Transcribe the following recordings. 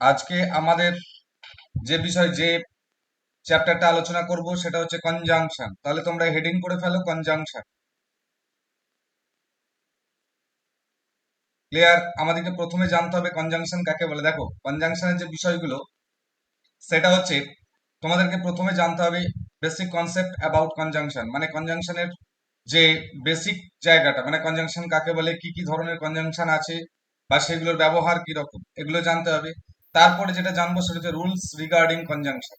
আজকে আমাদের যে চ্যাপ্টারটা আলোচনা করব সেটা হচ্ছে কনজাংশন। তাহলে তোমরা হেডিং করে ফেলো কনজাংশন। ক্লিয়ার? আমাদেরকে প্রথমে জানতে হবে কনজাংশন কাকে বলে। দেখো, কনজাংশনের যে বিষয়গুলো সেটা হচ্ছে তোমাদেরকে প্রথমে জানতে হবে বেসিক কনসেপ্ট অ্যাবাউট কনজাংশন, মানে কনজাংশনের যে বেসিক জায়গাটা, মানে কনজাংশন কাকে বলে, কি কি ধরনের কনজাংশন আছে বা সেগুলোর ব্যবহার কি রকম, এগুলো জানতে হবে। তারপরে যেটা জানবো সেটা হচ্ছে রুলস রিগার্ডিং কনজাংশন।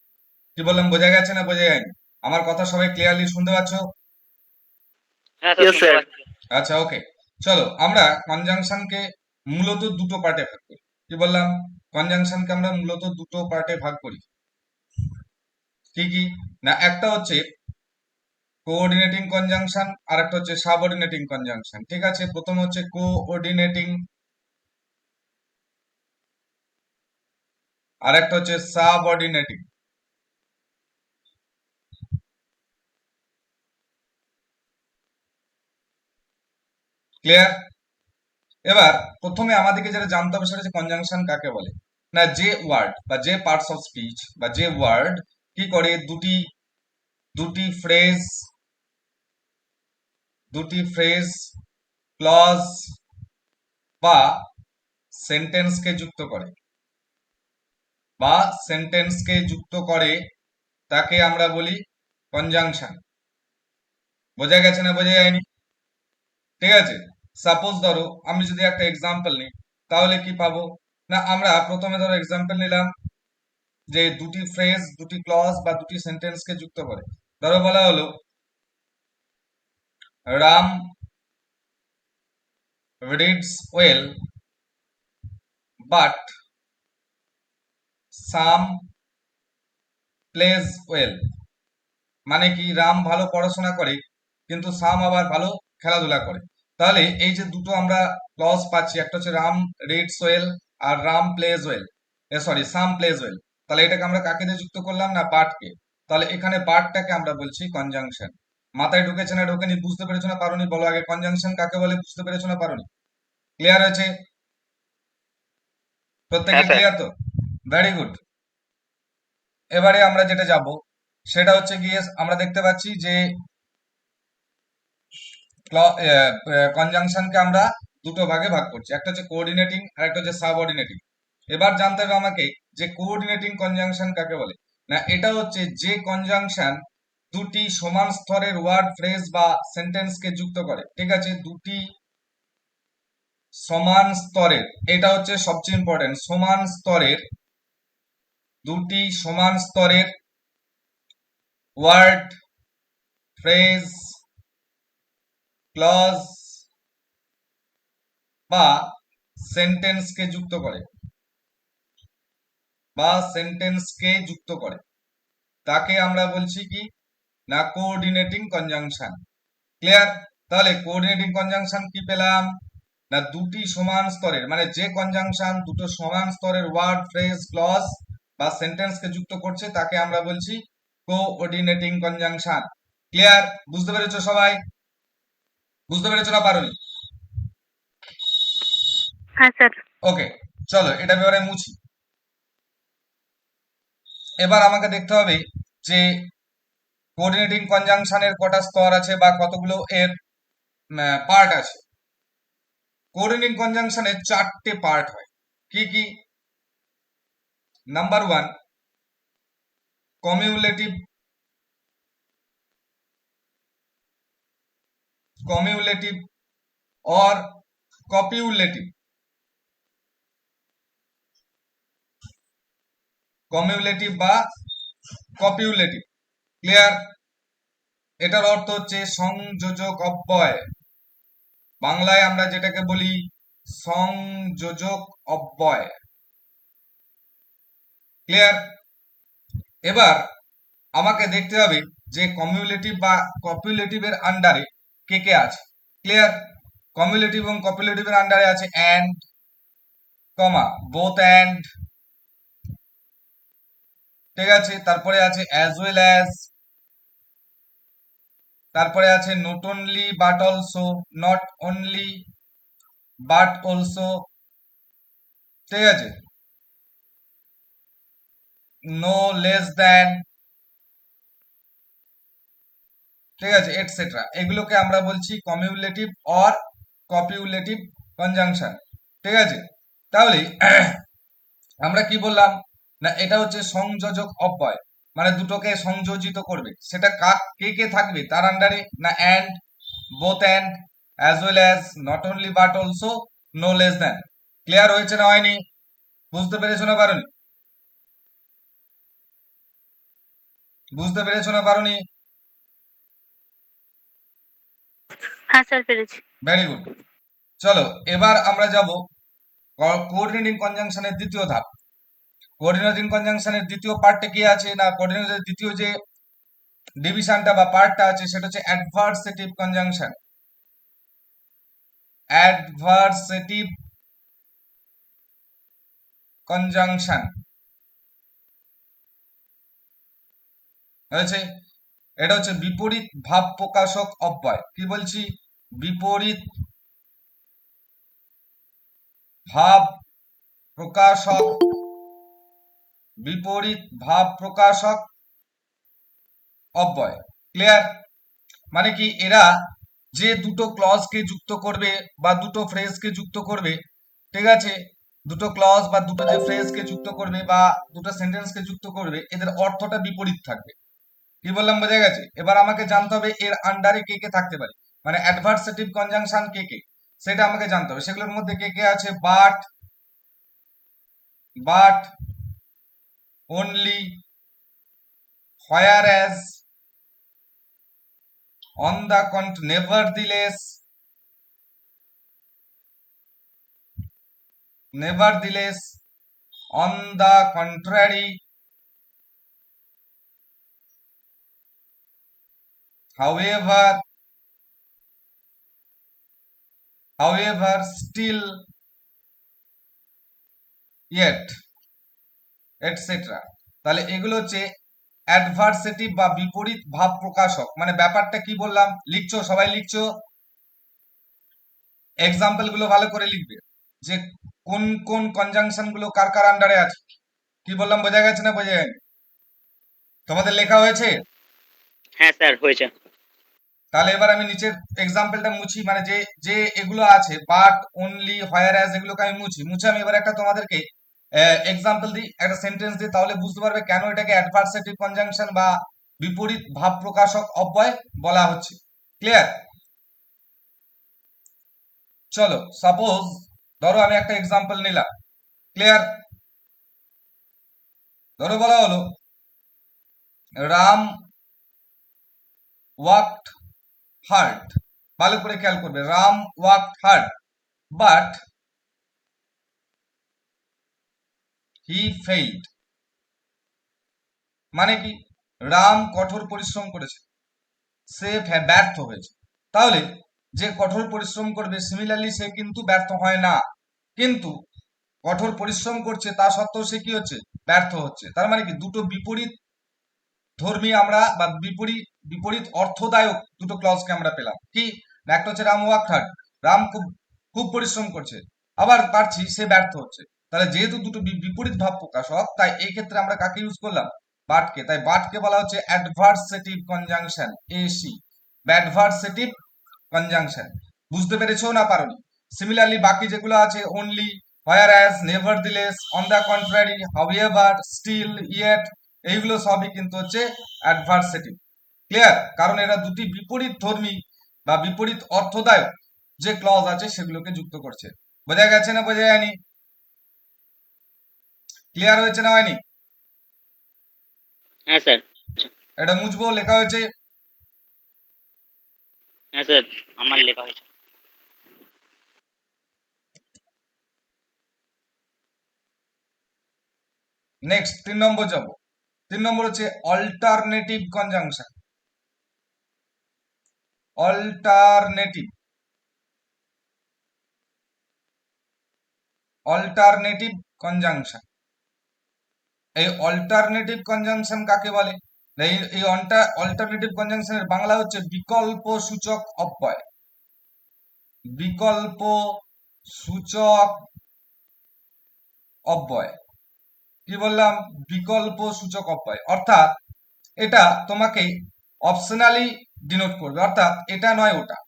কি বললাম, বোঝা গেছে না বোঝা যায়নি? আমার কথা সবাই ক্লিয়ারলি শুনতে পাচ্ছ? হ্যাঁ স্যার, Yes, শুনতে sir. পাচ্ছি। আচ্ছা, ওকে। চলো আমরা কনজাংশনকে মূলত দুটো পার্টে ভাগ করি। কি বললাম? কনজাংশনকে আমরা মূলত দুটো পার্টে ভাগ করি। কি কি? না, একটা হচ্ছে কোঅর্ডিনেটিং কনজাংশন আর একটা হচ্ছে সাবঅর্ডিনেটিং কনজাংশন। ঠিক আছে, প্রথম হচ্ছে কোঅর্ডিনেটিং আর একটা হচ্ছে সাবঅর্ডিনেটিং। ক্লিয়ার? এবার প্রথমে আমাদেরকে যেটা জানতে হবে সেটা হচ্ছে কনজাংশন কাকে বলে। না, যে ওয়ার্ড বা যে পার্টস অফ স্পিচ বা যে ওয়ার্ড কি করে দুটি দুটি ফ্রেজ ক্লজ বা সেন্টেন্সকে যুক্ত করে তাকে আমরা বলি কনজাংশন। বোঝা গেছে না বোঝা যায়নি? ঠিক আছে, সাপোজ ধরো আমি যদি একটা এক্সাম্পল নিই তাহলে কি পাবো। না, আমরা প্রথমে ধরো এক্সাম্পল নিলাম যে দুটি ফ্রেজ, দুটি ক্লজ বা দুটি সেন্টেন্সকে যুক্ত করে। ধরো বলা হলো Ram reads well but Sam plays well. মানে কি, রাম ভালো পড়াশোনা করে কিন্তু সাম আবার ভালো খেলাধুলা করে। তাহলে এই যে দুটো আমরা ক্লজ পাচ্ছি, একটা হচ্ছে রাম রিডস ওয়েল আর রাম প্লেজ ওয়েল, সরি সাম প্লেজ ওয়েল। তাহলে এটাকে আমরা কাকে দিয়ে যুক্ত করলাম? না, পার্টকে। তাহলে এখানে পার্টটাকে আমরা বলছি কনজাংশন। মাথায় ঢুকেছে না ঢোকেনি? বুঝতে পেরেছো না পারোনি? বলো আগে, কনজাংশন কাকে বলে বুঝতে পেরেছো না পারোনি? ক্লিয়ার হয়েছে? প্রত্যেকে হ্যাঁ স্যার। ক্লিয়ার তো? Very good. এবারে আমরা যেটা যাব সেটা হচ্ছে গিয়ে আমরা দেখতে পাচ্ছি যে কনজাংশনকে আমরা দুটো ভাগে ভাগ করছি, একটা হচ্ছে কোঅর্ডিনেটিং আর একটা হচ্ছে সাবঅর্ডিনেটিং। এবার জানতে হবে আমাকে যে কোঅর্ডিনেটিং কনজাংশন কাকে বলে। না, এটা হচ্ছে যে কনজাংশন দুটি সমান স্তরের ওয়ার্ড, ফ্রেজ বা সেন্টেন্সকে যুক্ত করে। ঠিক আছে, দুটি সমান স্তরের, এটা হচ্ছে সবচেয়ে ইম্পর্টেন্ট, দুটি সমান স্তরের ওয়ার্ড, ফ্রেজ, ক্লজ বা সেন্টেন্সকে যুক্ত করে তাকে আমরা বলছি কি? না, কোঅর্ডিনেটিং কনজাংশন। ক্লিয়ার? তাহলে কোঅর্ডিনেটিং কনজাংশন কি পেলাম? না, দুটি সমান স্তরের, মানে যে কনজাংশন দুটো সমান স্তরের ওয়ার্ড, ফ্রেজ, ক্লজ বা সেন্টেন্সকে যুক্ত করছে তাকে আমরা বলছি কোঅর্ডিনেটিং কনজাংশন। ক্লিয়ার? বুঝতে পেরেছো সবাই? বুঝতে পেরেছো না পারোনি? হ্যাঁ স্যার। ওকে, চলো এটা ব্যাপারে মুছি। এবার আমাকে দেখতে হবে যে কোঅর্ডিনেটিং কনজাংশনের কটা স্তর আছে বা কতগুলো এর পার্ট আছে। কোঅর্ডিনেটিং কনজাংশনের চারটে পার্ট হয়। কি কি? Number one, cumulative cumulative or copulative. Cumulative বা কপিউলেটিভ। ক্লিয়ার? এটার অর্থ হচ্ছে সংযোজক অব্যয়। বাংলায় আমরা যেটাকে বলি সংযোজক অব্যয়। ক্লিয়ার? এবার আমাকে দেখতে হবে যে কমিউলেটিভ বা কপিউলেটিভের আন্ডারে কে কে আছে। ক্লিয়ার? কমিউলেটিভ এবং কপিউলেটিভের আন্ডারে আছে অ্যান্ড, কমা, বোথ অ্যান্ড। ঠিক আছে, তারপরে আছে অ্যাজ ওয়েল অ্যাজ, তারপরে আছে not only but also, not only but also. ঠিক আছে, নো লেস দ্যান, ঠিক আছে, এটসেট্রা, এগুলোকে আমরা বলছি কমিউলেটিভ অর কপিউলেটিভ কনজাংশন। ঠিক আছে, তাহলে আমরা কি বললাম না, এটা হচ্ছে সংযোজক অব্যয়, মানে দুটোকে সংযোজিত করবে। সেটা কে কে থাকবে তার আন্ডারে না, and, both and, as well as, not only but also, no less than. Clear হয়েছে না হয়নি? বুঝতে পেরেছো না পারোনি? বুঝতে পেরেছো না পারোনি? হ্যাঁ স্যার পেরেছি। Very good. চলো এবার আমরা যাব কোঅর্ডিনেটিং কনজাংশনের দ্বিতীয় ধাপ। কোঅর্ডিনেটিং কনজাংশনের দ্বিতীয় পার্টে কি আছে না, কোঅর্ডিনেটের দ্বিতীয় যে ডিভিশনটা বা পার্টটা আছে সেটা হচ্ছে অ্যাডভার্সেটিভ কনজাংশন। অ্যাডভার্সেটিভ কনজাংশন হয়েছে, এটা হচ্ছে বিপরীত ভাব প্রকাশক অব্যয়। কি বলছি? বিপরীত ভাব প্রকাশক, বিপরীত ভাব প্রকাশক অব্যয়। ক্লিয়ার? মানে কি, এরা যে দুটো ক্লজকে যুক্ত করবে বা দুটো ফ্রেজকে যুক্ত করবে, ঠিক আছে, দুটো ক্লজ বা দুটো যে ফ্রেজকে যুক্ত করবে বা দুটো সেন্টেন্সকে যুক্ত করবে, এদের অর্থটা বিপরীত থাকবে। কি বললাম, বোঝা গেছে? এবার আমাকে জানতে হবে এর আন্ডারে কে কে থাকতে পারে, মানে অ্যাডভার্সেটিভ কনজাংশন কে কে, সেটা আমাকে জানতে হবে। সেগুলোর মধ্যে কে কে আছে? But, but, only, whereas, on the nevertheless, nevertheless, on the contrary, however, however, still, yet, etcetera. তাহলে এগুলো হচ্ছে অ্যাডভার্সেটিভ বা বিপরীত ভাব প্রকাশক। মানে ব্যাপারটা কি বললাম, লিখছো? সবাই লিখছো? এক্সাম্পল গুলো ভালো করে লিখবে, যে কোন কোন কনজাংশন গুলো কার কার আন্ডারে আছে। কি বললাম, বোঝা গেছে না বোঝা যায়নি? তোমাদের লেখা হয়েছে? হ্যাঁ স্যার হয়েছে। তাহলে এবার আমি নিচের এক্সাম্পলটা মুছি, মানে যে যে এগুলো আছে বাট, অনলি, হোয়ারএজ, এগুলোকে আমি মুছে আমি এবার একটা তোমাদেরকে এক্সাম্পল দিই, একটা সেন্টেন্স দিই, তাহলে বুঝতে পারবে কেন এটাকে অ্যাডভার্সেটিভ কনজাংশন বা বিপরীত ভাব প্রকাশক অব্যয় বলা হচ্ছে। ক্লিয়ার? চলো সাপোজ ধরো আমি একটা এক্সাম্পল নিলাম। ক্লিয়ার? ধরো বলা হলো রাম ওয়াকড হার্ড। ভালো করে খেয়াল করবে, Ram worked hard but he failed. মানে কি, রাম কঠোর পরিশ্রম করেছে, সে ব্যর্থ হয়েছে। তাহলে যে কঠোর পরিশ্রম করবে সিমিলারলি সে কিন্তু ব্যর্থ হয় না, কিন্তু কঠোর পরিশ্রম করছে তা সত্ত্বেও সে কি হচ্ছে? ব্যর্থ হচ্ছে। তার মানে কি, দুটো বিপরীত ধর্মী আমরা বা বিপরীত বিপরীত অর্থদায়ক দুটো ক্লজকে আমরা পেলাম। কি না, একটা হচ্ছে রাম ওয়ার্ক হার্ড, রাম খুব খুব পরিশ্রম করছে, আবার পারছি সে ব্যর্থ হচ্ছে। তাহলে যেহেতু দুটো বিপরীত ভাব প্রকাশক, তাই এই ক্ষেত্রে আমরা কাকে ইউজ করলাম? বাটকে। তাই বাটকে বলা হচ্ছে adversative conjunction, AC, adversative conjunction. বুঝতে পেরেছো না পারোনি? সিমিলারলি বাকি যেগুলো আছে only, whereas, nevertheless, on the contrary, however, still, yet, এইগুলো সবই কিন্তু হচ্ছে অ্যাডভার্সেটিভ। ক্লিয়ার? কারণ এরা দুটি বিপরীত ধর্মী বা বিপরীত অর্থদায়ক যে ক্লজ আছে সেগুলোকে যুক্ত করছে। বোঝা গেছে না বোঝা যায়নি? ক্লিয়ার হয়েছে না হয়নি? হ্যাঁ স্যার। এটা মুছবো, লেখা হয়েছে? হ্যাঁ স্যার আমার লেখা হয়েছে। নেক্সট 3 নম্বর যাব। 3 নম্বর হচ্ছে alternative conjunction. Alternative, alternative conjunction. এই অল্টারনেটিভ কনজাংশন কাকে বলে? এই এই অল্টারনেটিভ কনজাংশনের বাংলা হচ্ছে বিকল্প সূচক অব্যয়। বিকল্প সূচক অব্যয়। কি বললাম, বিকল্প সূচক অব্যয়, অর্থাৎ এটা তোমাকে অপশনালি ডিনোট করবে, অর্থাৎ এটা নয় ওটা,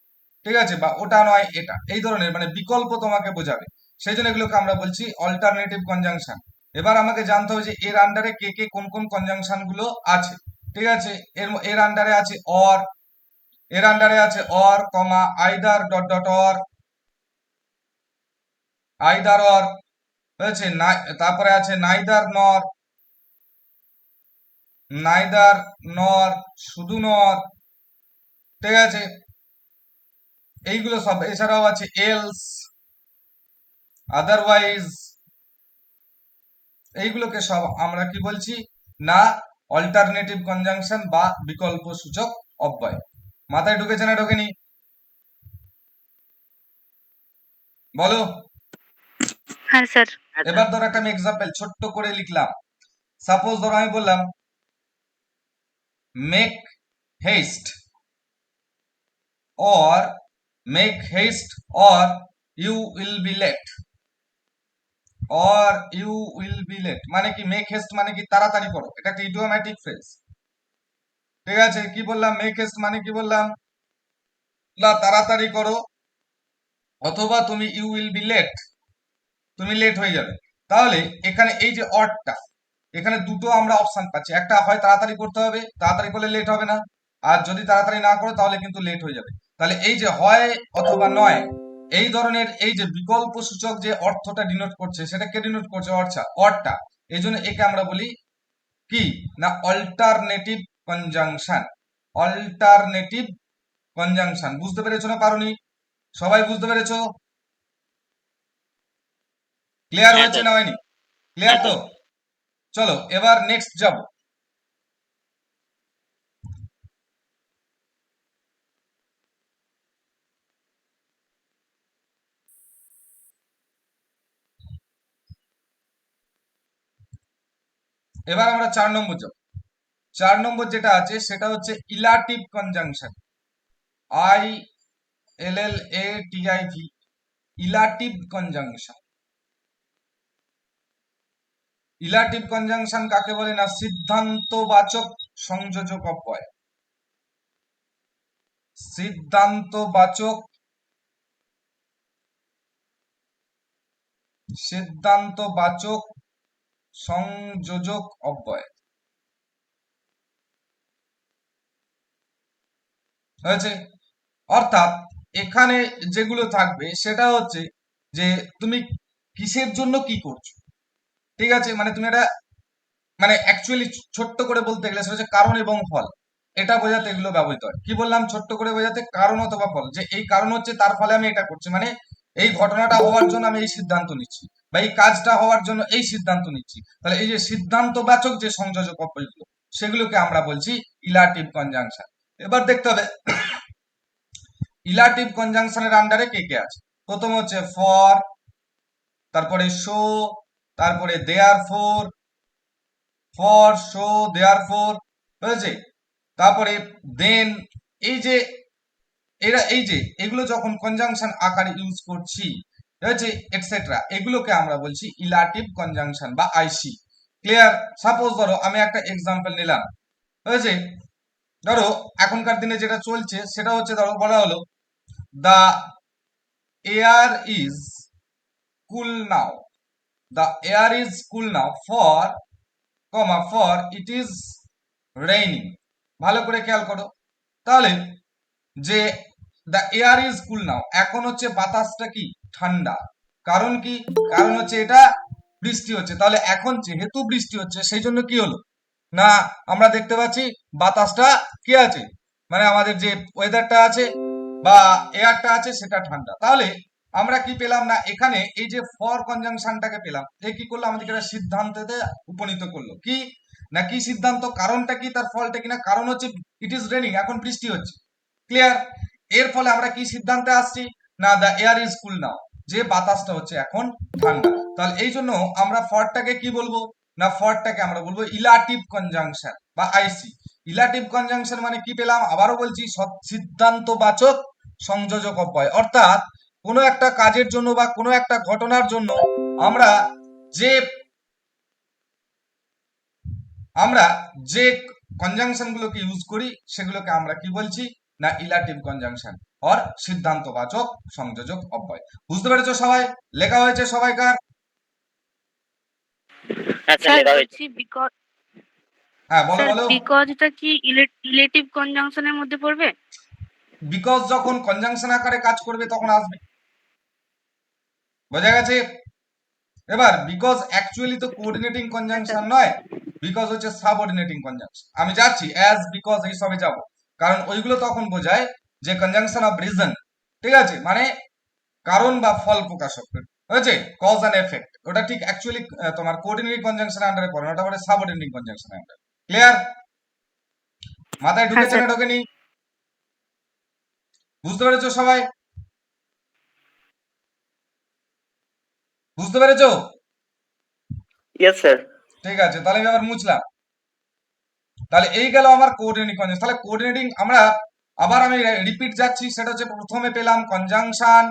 ঠিক আছে, বা ওটা নয় এটা, এই ধরনের মানে বিকল্প তোমাকে বোঝাবে, সেই জন্য এগুলোকে আমরা বলছি অল্টারনেটিভ কনজাংশন। এবার আমাকে জানতে হবে যে এর আন্ডারে কে কে কোন কোন কনজাংশন গুলো আছে, ঠিক আছে। এর এর আন্ডারে আছে অর, এর আন্ডারে আছে or comma either dot dot or, either or হয়েছে, তারপরে আছে নাইদার নর, নাইদার নর, শুধু নর, ঠিক আছে, এইগুলো সব। এছাড়াও আছে এলস, আদারওয়াইজ, এইগুলোকে সব আমরা কি বলছি না অল্টারনেটিভ কনজাংশন বা বিকল্প সূচক অব্যয়। মাথায় ঢুকেছে না ঢোকেনি বলো? হ্যাঁ স্যার। এবার ধরো একটা আমি এক্সাম্পল ছোট্ট করে লিখলাম। সাপোজ ধরো আমি বললাম make heist or make haste or you will be late, or you will be late মানে কি make haste মানে কি তাড়াতাড়ি করো, এটা একটা ইডিওম্যাটিক ফ্রেজ, ঠিক আছে। কি বললাম make haste মানে কি বললাম না তাড়াতাড়ি করো, অথবা তুমি you will be late, তুমি লেট হয়ে যাবে। তাহলে এখানে এই যে অরটা, এখানে দুটো আমরা অপশন পাচ্ছি, একটা হয় তাড়াতাড়ি করতে হবে, তাড়াতাড়ি করলে লেট হবে না, আর যদি তাড়াতাড়ি না করো তাহলে কিন্তু লেট হয়ে যাবে। তাহলে এই যে হয় অথবা নয়, এই ধরনের এই যে বিকল্প সূচক যে অর্থটা ডিনোট করছে, সেটা কে ডিনোট করছে, অরটা। এই জন্য একে আমরা বলি কি না অল্টারনেটিভ কনজাংশন, অল্টারনেটিভ কনজাংশন। বুঝতে পেরেছো না পারোনি? সবাই বুঝতে পেরেছো? ক্লিয়ার হ্যাঁ হয়েছে স্যার। না হয়নি? ক্লিয়ার তো? চলো এবার নেক্সট যাব। এবার আমরা 4 নম্বর যাব। 4 নম্বর যেটা আছে সেটা হচ্ছে ইলাটিভ কনজাংশন, ILLATIV, ইলাটিভ কনজাংশন। ইলাটিভ কনজাংশন কাকে বলে না সিদ্ধান্তবাচক সংযোজক অব্যয়, সিদ্ধান্তবাচক, সিদ্ধান্তবাচক সংযোজক অব্যয় হয়েছে। অর্থাৎ এখানে যেগুলো থাকবে সেটা হচ্ছে যে তুমি কিসের জন্য কি করছো, ঠিক আছে, মানে তুমি এটা মানে অ্যাকচুয়ালি ছোট্ট করে বলতে গেলে সেটা হচ্ছে কারণ এবং ফল, এটা বোঝাতে এগুলো ব্যবহৃত হয়। কি বললাম ছোট্ট করে বোঝাতে, কারণ অথবা ফল, যে এই কারণ হচ্ছে তার ফলে আমি এটা করছি, মানে এই ঘটনাটা হওয়ার জন্য আমি এই সিদ্ধান্ত নিচ্ছি, বা এই কাজটা হওয়ার জন্য এই সিদ্ধান্ত নিচ্ছি। তাহলে এই যে সিদ্ধান্তবাচক যে সংযোজক অব্যয়গুলো, সেগুলোকে আমরা বলছি ইলাটিভ কনজাংশন। এবার দেখতে হবে ইলাটিভ কনজাংশনের আন্ডারে কে কে আছে। প্রথম হচ্ছে ফর, তারপরে শো, তারপরে therefore, for so therefore, হয়েছে, তারপরে দেন। এই যে এরা এই যে এগুলো যখন কনজাংশন আকারে ইউজ করছি, হয়েছে, এটসেট্রা, এগুলোকে আমরা বলছি ইলাটিভ কনজাংশন বা আইসি। ক্লিয়ার? সাপোজ ধরো আমি একটা এক্সাম্পল নিলাম, হয়েছে, ধরো এখনকার দিনে যেটা চলছে সেটা হচ্ছে ধরো বলা হলো the air is cool now, the air is cool now for comma for it is raining. ভালো করে খেয়াল করো তাহলে, যে দ্য এয়ার ইজ কুল নাও, এখন হচ্ছে বাতাসটা কি ঠান্ডা। কারণ কি? কারণ হচ্ছে এটা বৃষ্টি হচ্ছে। তাহলে এখন যেহেতু বৃষ্টি হচ্ছে সেই জন্য কি হলো না আমরা দেখতে পাচ্ছি বাতাসটা কি আছে, মানে আমাদের যে ওয়েদারটা আছে বা এয়ারটা আছে সেটা ঠান্ডা। তাহলে আমরা কি পেলাম না এখানে এই যে ফর কনজাংশনটাকে পেলাম, এ কি করলো আমাদেরকে একটা সিদ্ধান্তে উপনীত করলো। কি না কি সিদ্ধান্ত, কারণটা কি তার ফলটা কি, না কারণ হচ্ছে ইট ইজ রেনিং, এখন বৃষ্টি হচ্ছে। ক্লিয়ার? এর ফলে আমরা কি সিদ্ধান্তে আসছি না দ্য এয়ার ইজ কুল নাও, যে বাতাসটা হচ্ছে এখন ঠান্ডা। তাহলে এই জন্য আমরা ফরটাকে কি বলবো না ফরটাকে আমরা বলবো ইলাটিভ কনজাংশন বা আইসি। ইলাটিভ কনজাংশন মানে কি পেলাম, আবারও বলছি, সিদ্ধান্তবাচক সংযোজক অব্যয়। অর্থাৎ কোনো একটা কাজের জন্য বা কোনো একটা ঘটনার জন্য আমরা যে আমরা যে কনজাংশন গুলোকে ইউজ করি সেগুলোকে আমরা কি বলছি না ইলাটিভ কনজাংশন অর সিদ্ধান্তবাচক সংযোজক অব্যয়। বুঝতে পেরেছো সবাই? লেখা হয়েছে সবাইকার? হ্যাঁ স্যার স্যার লেখা হয়েছে। বলছি বিকজ হ্যাঁ বলো স্যার বলো। বিকজটা কি ইলেটিভ কনজাংশনের মধ্যে পড়বে? বিকজ যখন কনজাংশন আকারে কাজ করবে তখন আসবে। বোঝা গেছে? এবার বিকজ অ্যাকচুয়ালি তো কোঅর্ডিনেটিং কনজাংশন নয়, বিকজ হচ্ছে সাবঅর্ডিনেটিং কনজাংশন। আমি যাচ্ছি অ্যাজ বিকজ এই সবে যাব, কারণ ওইগুলো তখন বোঝায় যে কনজাংশন অফ রিজন, ঠিক আছে, মানে কারণ বা ফল প্রকাশক হয়েছে, কজ অ্যান্ড এফেক্ট। ওটা ঠিক অ্যাকচুয়ালি তোমার কোঅর্ডিনেটিং কনজাংশনের আন্ডারে পড়ে না, ওটা পড়ে সাবঅর্ডিনেটিং কনজাংশনের আন্ডারে। ক্লিয়ার? মাথায় হ্যাঁ ঢুকেছে স্যার। না ঢোকেনি? বুঝতে পেরেছো সবাই? বুঝতে পেরেছো? Yes sir. ঠিক আছে, তাহলে আমি আবার মুছলাম। তাহলে এই গেল আমার কোঅর্ডিনেটিং কনজাংশন। তাহলে কোঅর্ডিনেটিং আমরা আবার আমি রিপিট যাচ্ছি, সেটা হচ্ছে প্রথমে পেলাম কনজাংশন,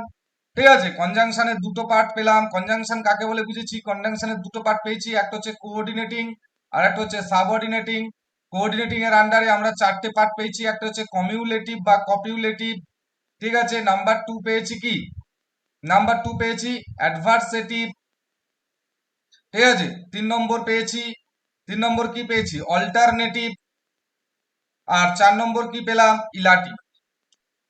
ঠিক আছে, কনজাংশনের দুটো পার্ট পেলাম। কনজাংশন কাকে বলে বুঝেছি? কনজাংশনের দুটো পার্ট পেয়েছি, একটা হচ্ছে কোঅর্ডিনেটিং আর একটা হচ্ছে সাবঅর্ডিনেটিং। কোঅর্ডিনেটিং এর আন্ডারে আমরা চারটে পার্ট পেয়েছি, একটা হচ্ছে কমিউলেটিভ বা কপিউলেটিভ, ঠিক আছে। নাম্বার টু পেয়েছি কি? নাম্বার টু পেয়েছি অ্যাডভার্সেটিভ, ঠিক আছে। 3 নম্বর পেয়েছি, 3 নম্বর কি পেয়েছি? অল্টারনেটিভ। আর 4 নম্বর কি পেলাম? ইলাটিভ।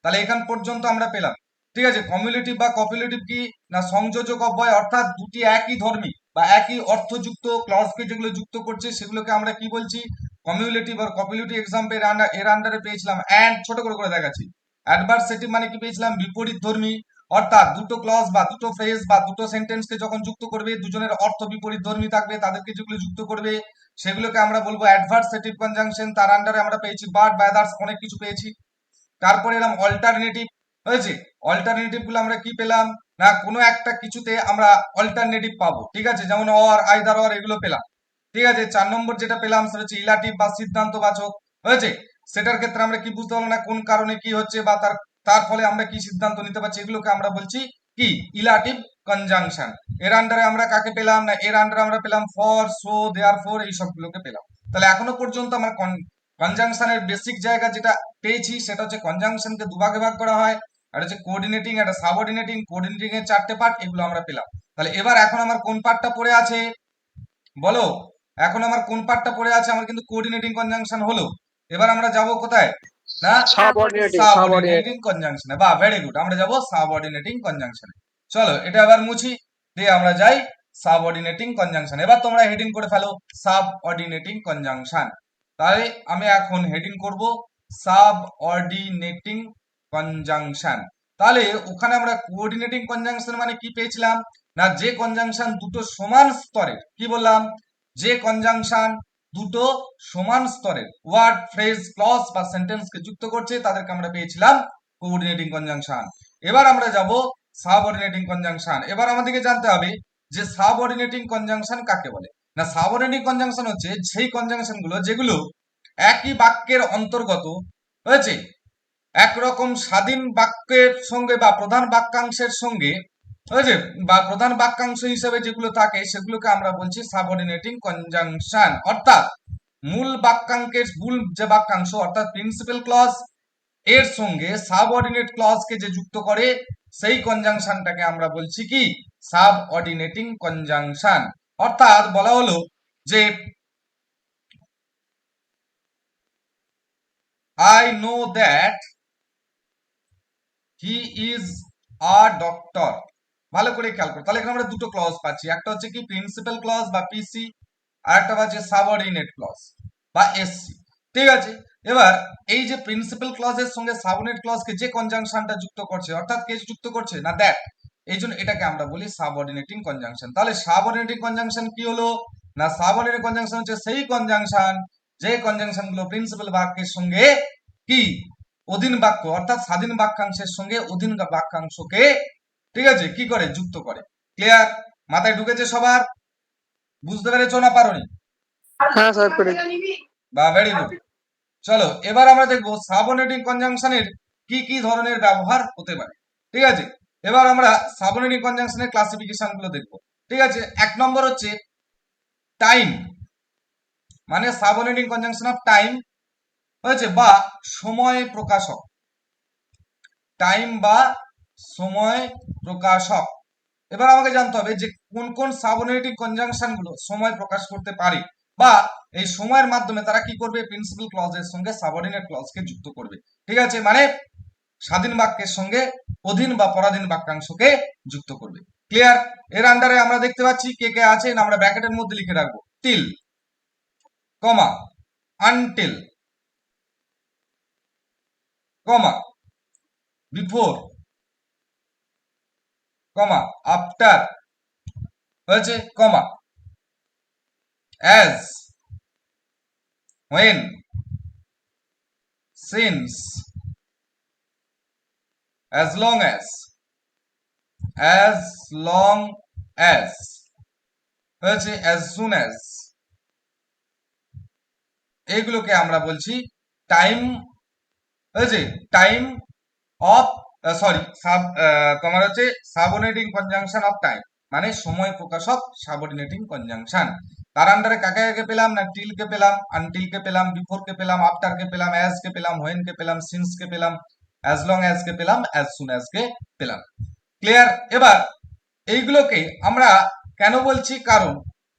তাহলে এখান পর্যন্ত আমরা পেলাম, ঠিক আছে। কমিউলেটিভ বা কপিউলেটিভ কি না সংযোজক অব্যয়, অর্থাৎ দুটি একই ধর্মী বা একই অর্থযুক্ত ক্লজকে যেগুলো যুক্ত করছে সেগুলোকে আমরা কি বলছি? কমিউলেটিভ আর কপিউলেটিভ। এক্সাম্পল এর আন্ডারে পেয়েছিলাম অ্যান্ড, ছোট করে করে দেখাচ্ছি। অ্যাডভার্সেটিভ মানে কি পেয়েছিলাম? বিপরীত ধর্মী, অর্থাৎ দুটো ক্লজ বা দুটো ফ্রেজ বা দুটো সেন্টেন্সকে যখন যুক্ত করবে, দুজনের অর্থ বিপরীত ধর্মী থাকবে, তাদেরকে যেগুলো যুক্ত করবে সেগুলোকে আমরা বলবো অ্যাডভার্সেটিভ কনজাংশন। তার আন্ডারে আমরা পেয়েছি বাট বা আদার্স, অনেক কিছু পেয়েছি। তারপরে এলাম অল্টারনেটিভ, হয়েছে। অল্টারনেটিভ গুলো আমরা কি পেলাম না কোনো একটা কিছুতে আমরা অল্টারনেটিভ পাবো, ঠিক আছে, যেমন অর, আইদার অর, এগুলো পেলাম, ঠিক আছে। 4 নম্বর যেটা পেলাম সেটা হচ্ছে ইলাটিভ বা সিদ্ধান্তবাচক, হয়েছে। সেটার ক্ষেত্রে আমরা কি বুঝতে পারলাম না কোন কারণে কি হচ্ছে বা তার তার ফলে আমরা কি সিদ্ধান্ত নিতে পারছি, এগুলোকে আমরা বলছি কি? ইলাটিভ কনজাংশন। এর আন্ডারে আমরা কাকে পেলাম না এর আন্ডারে আমরা পেলাম ফর, সো, দেয়ার ফোর, এই সবগুলোকে পেলাম। তাহলে এখনো পর্যন্ত আমার কনজাংশনের বেসিক জায়গা যেটা পেয়েছি সেটা হচ্ছে কনজাংশনকে দুভাগে ভাগ করা হয়, আর হচ্ছে কোঅর্ডিনেটিং, একটা সাবঅর্ডিনেটিং। কোঅর্ডিনেটিং এর চারটে পার্ট, এগুলো আমরা পেলাম। তাহলে এবার এখন আমার কোন পার্টটা পড়ে আছে বলো? এখন আমার কোন পার্টটা পড়ে আছে? আমার কিন্তু কোঅর্ডিনেটিং কনজাংশন হলো। এবার আমরা যাব কোথায় না সাবঅর্ডিনেটিং। সাবঅর্ডিনেটিং কনজাংশনে। বাহ, ভেরি গুড, আমরা যাব সাবঅর্ডিনেটিং কনজাংশনে। চলো এটা এবার মুছি, দিয়ে আমরা যাই সাবঅর্ডিনেটিং কনজাংশন। এবার তোমরা হেডিং করে ফেলো সাবঅর্ডিনেটিং কনজাংশন। তাহলে আমি এখন হেডিং করব সাবঅর্ডিনেটিং কনজাংশন। তাহলে ওখানে আমরা কোঅর্ডিনেটিং কনজাংশন মানে কি পেয়েছিলাম না যে কনজাংশন দুটো সমান স্তরের, কি বললাম? যে কনজাংশন দুটো সমান স্তরের ওয়ার্ড, ফ্রেজ, ক্লজ বা সেন্টেন্সকে যুক্ত করছে তাদেরকে আমরা পেয়েছিলাম কোঅর্ডিনেটিং কনজাংশন। এবার আমরা যাব সাবঅর্ডিনেটিং কনজাংশন। এবার আমাদেরকে জানতে হবে যে সাবঅর্ডিনেটিং কনজাংশন কাকে বলে। না সাবঅর্ডিনেটিং কনজাংশন হচ্ছে সেই কনজাংশন গুলো যেগুলো একই বাক্যের অন্তর্গত, হয়েছে, একরকম স্বাধীন বাক্যের সঙ্গে বা প্রধান বাক্যাংশের সঙ্গে, হয়েছে, বা প্রধান বাক্যাংশ হিসেবে যেগুলো থাকে সেগুলোকে আমরা বলছি সাবঅর্ডিনেটিং কনজাংশন। অর্থাৎ মূল বাক্যাংশের মূল যে বাক্যাংশ অর্থাৎ প্রিন্সিপাল ক্লজ এর সঙ্গে সাবঅর্ডিনেট ক্লজকে যে যুক্ত করে সেই কনজাংশনটাকে আমরা বলছি কি? Subordinating conjunction. অর্থাৎ বলা হলো যে I know that he is a doctor। ভালো করে খেয়াল করো, তাহলে এখানে আমরা দুটো ক্লজ পাচ্ছি, একটা হচ্ছে কি প্রিন্সিপাল ক্লজ বা পিসি, আর একটা হচ্ছে সাবঅর্ডিনেট ক্লজ বা এসসি, ঠিক আছে। এবার এই যে প্রিন্সিপাল ক্লজের সঙ্গে সাবঅর্ডিনেট ক্লজকে যে কনজাংশনটা যুক্ত করছে, অর্থাৎ কে যুক্ত করছে না দ্যাট, এই জন্য এটাকে আমরা বলি সাবঅর্ডিনেটিং কনজাংশন। তাহলে সাবঅর্ডিনেটিং কনজাংশন কি হলো না সাবঅর্ডিনেট কনজাংশন হচ্ছে সেই কনজাংশন যে কনজাংশন গুলো প্রিন্সিপাল বাক্যের সঙ্গে কি অধীন বাক্য অর্থাৎ স্বাধীন বাক্যাংশের সঙ্গে অধীন বাক্যাংশকে, ঠিক আছে, কি করে যুক্ত করে। ক্লিয়ার? মাথায় ঢুকেছে সবার? বুঝতে পেরেছো না পারোনি? হ্যাঁ স্যার করে। বা ভেরি গুড। চলো এবার আমরা দেখবো সাবঅর্ডিনেটিং কনজাংশনের কি কি ধরনের ব্যবহার হতে পারে, ঠিক আছে। এবার আমরা সাবঅর্ডিনেটিং কনজাংশনের ক্লাসিফিকেশন গুলো দেখবো, ঠিক আছে। 1 নম্বর হচ্ছে টাইম, মানে সাবঅর্ডিনেটিং কনজাংশন অফ টাইম হয়েছে, বা সময় প্রকাশক, টাইম বা সময় প্রকাশক। এবার আমাকে জানতে হবে যে কোন কোন সাবঅর্ডিনেটিং কনজাংশন গুলো সময় প্রকাশ করতে পারে, বা এই সময়ের মাধ্যমে তারা কি করবে, প্রিন্সিপাল ক্লজের সঙ্গে সাবঅর্ডিনেট ক্লজকে যুক্ত করবে। ঠিক আছে, মানে স্বাধীন বাক্যের সঙ্গে অধীন বা পরাধীন বাক্যাংশকে যুক্ত করবে। ক্লিয়ার? এর আন্ডারে আমরা দেখতে পাচ্ছি কে কে আছে, না আমরা ব্র্যাকেটের মধ্যে লিখে রাখবো টিল, কমা, আনটিল, কমা, বিফোর, কমা, আফটার, হয়েছে, কমা, as, when, since, as long as, হয়েছে, as soon as, এইগুলোকে আমরা বলছি টাইম, হয়েছে, টাইম অফ, সরি, তোমার হচ্ছে সাবঅর্ডিনেটিং কনজাংশন অফ টাইম, মানে সময় প্রকাশক সাবঅর্ডিনেটিং কনজাংশন। তার আন্ডারে কাকে কাকে পেলাম, না টিল কে পেলাম, আনটিল কে পেলাম, বিফোর কে পেলাম, আফটার কে পেলাম, অ্যাজ কে পেলাম, হোয়েন কে পেলাম, সিন্স কে পেলাম, অ্যাজ লং অ্যাজ কে পেলাম, অ্যাজ সুন অ্যাজ কে পেলাম। ক্লিয়ার? এবার এইগুলোকে আমরা কেন বলছি, কারণ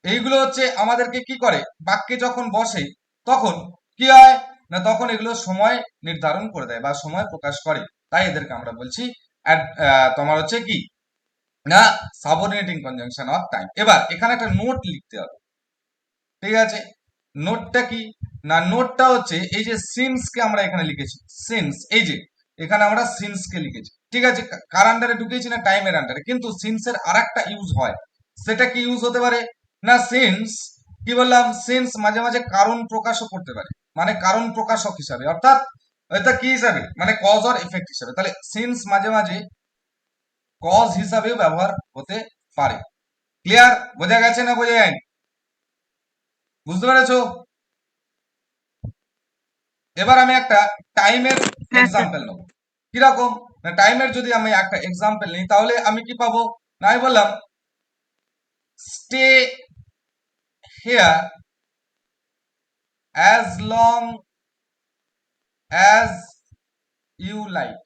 এইগুলো হচ্ছে আমাদেরকে কি করে, বাক্যে যখন বসে তখন কি হয়, না তখন এগুলো সময় নির্ধারণ করে দেয় বা সময় প্রকাশ করে, তাই এদেরকে আমরা বলছি তোমার হচ্ছে কি, না সাবঅর্ডিনেটিং কনজাংশন অফ টাইম। এবার এখানে একটা নোট লিখতে হবে। ঠিক আছে, নোটটা কি, না নোটটা হচ্ছে এই যে সিন্স কে আমরা এখানে লিখেছি, সিন্স, এই যে এখানে আমরা সিন্স কে লিখেছি। ঠিক আছে, কার আন্ডারে ঢুকিয়েছি, না টাইমের আন্ডারে। কিন্তু সিন্স এর আরেকটা ইউজ হয়, সেটা কি ইউজ হতে পারে, না সিন্স, কি বললাম, সিন্স মাঝে মাঝে কারণ প্রকাশও করতে পারে, মানে কারণ প্রকাশক হিসাবে, অর্থাৎ এটা কি হিসাবে, মানে কজ অর এফেক্ট হিসাবে। তাহলে সিন্স মাঝে মাঝে কজ হিসাবেও ব্যবহার হতে পারে। ক্লিয়ার? বোঝা গেছে না বোঝা যায়নি? বুঝতে পেরেছো? এবার আমি একটা টাইমের এক্সাম্পল নেব। কিরকম, না টাইমের যদি আমি একটা এক্সাম্পল নিই তাহলে আমি কি পাবো, না আমি বললাম stay here as long as you like.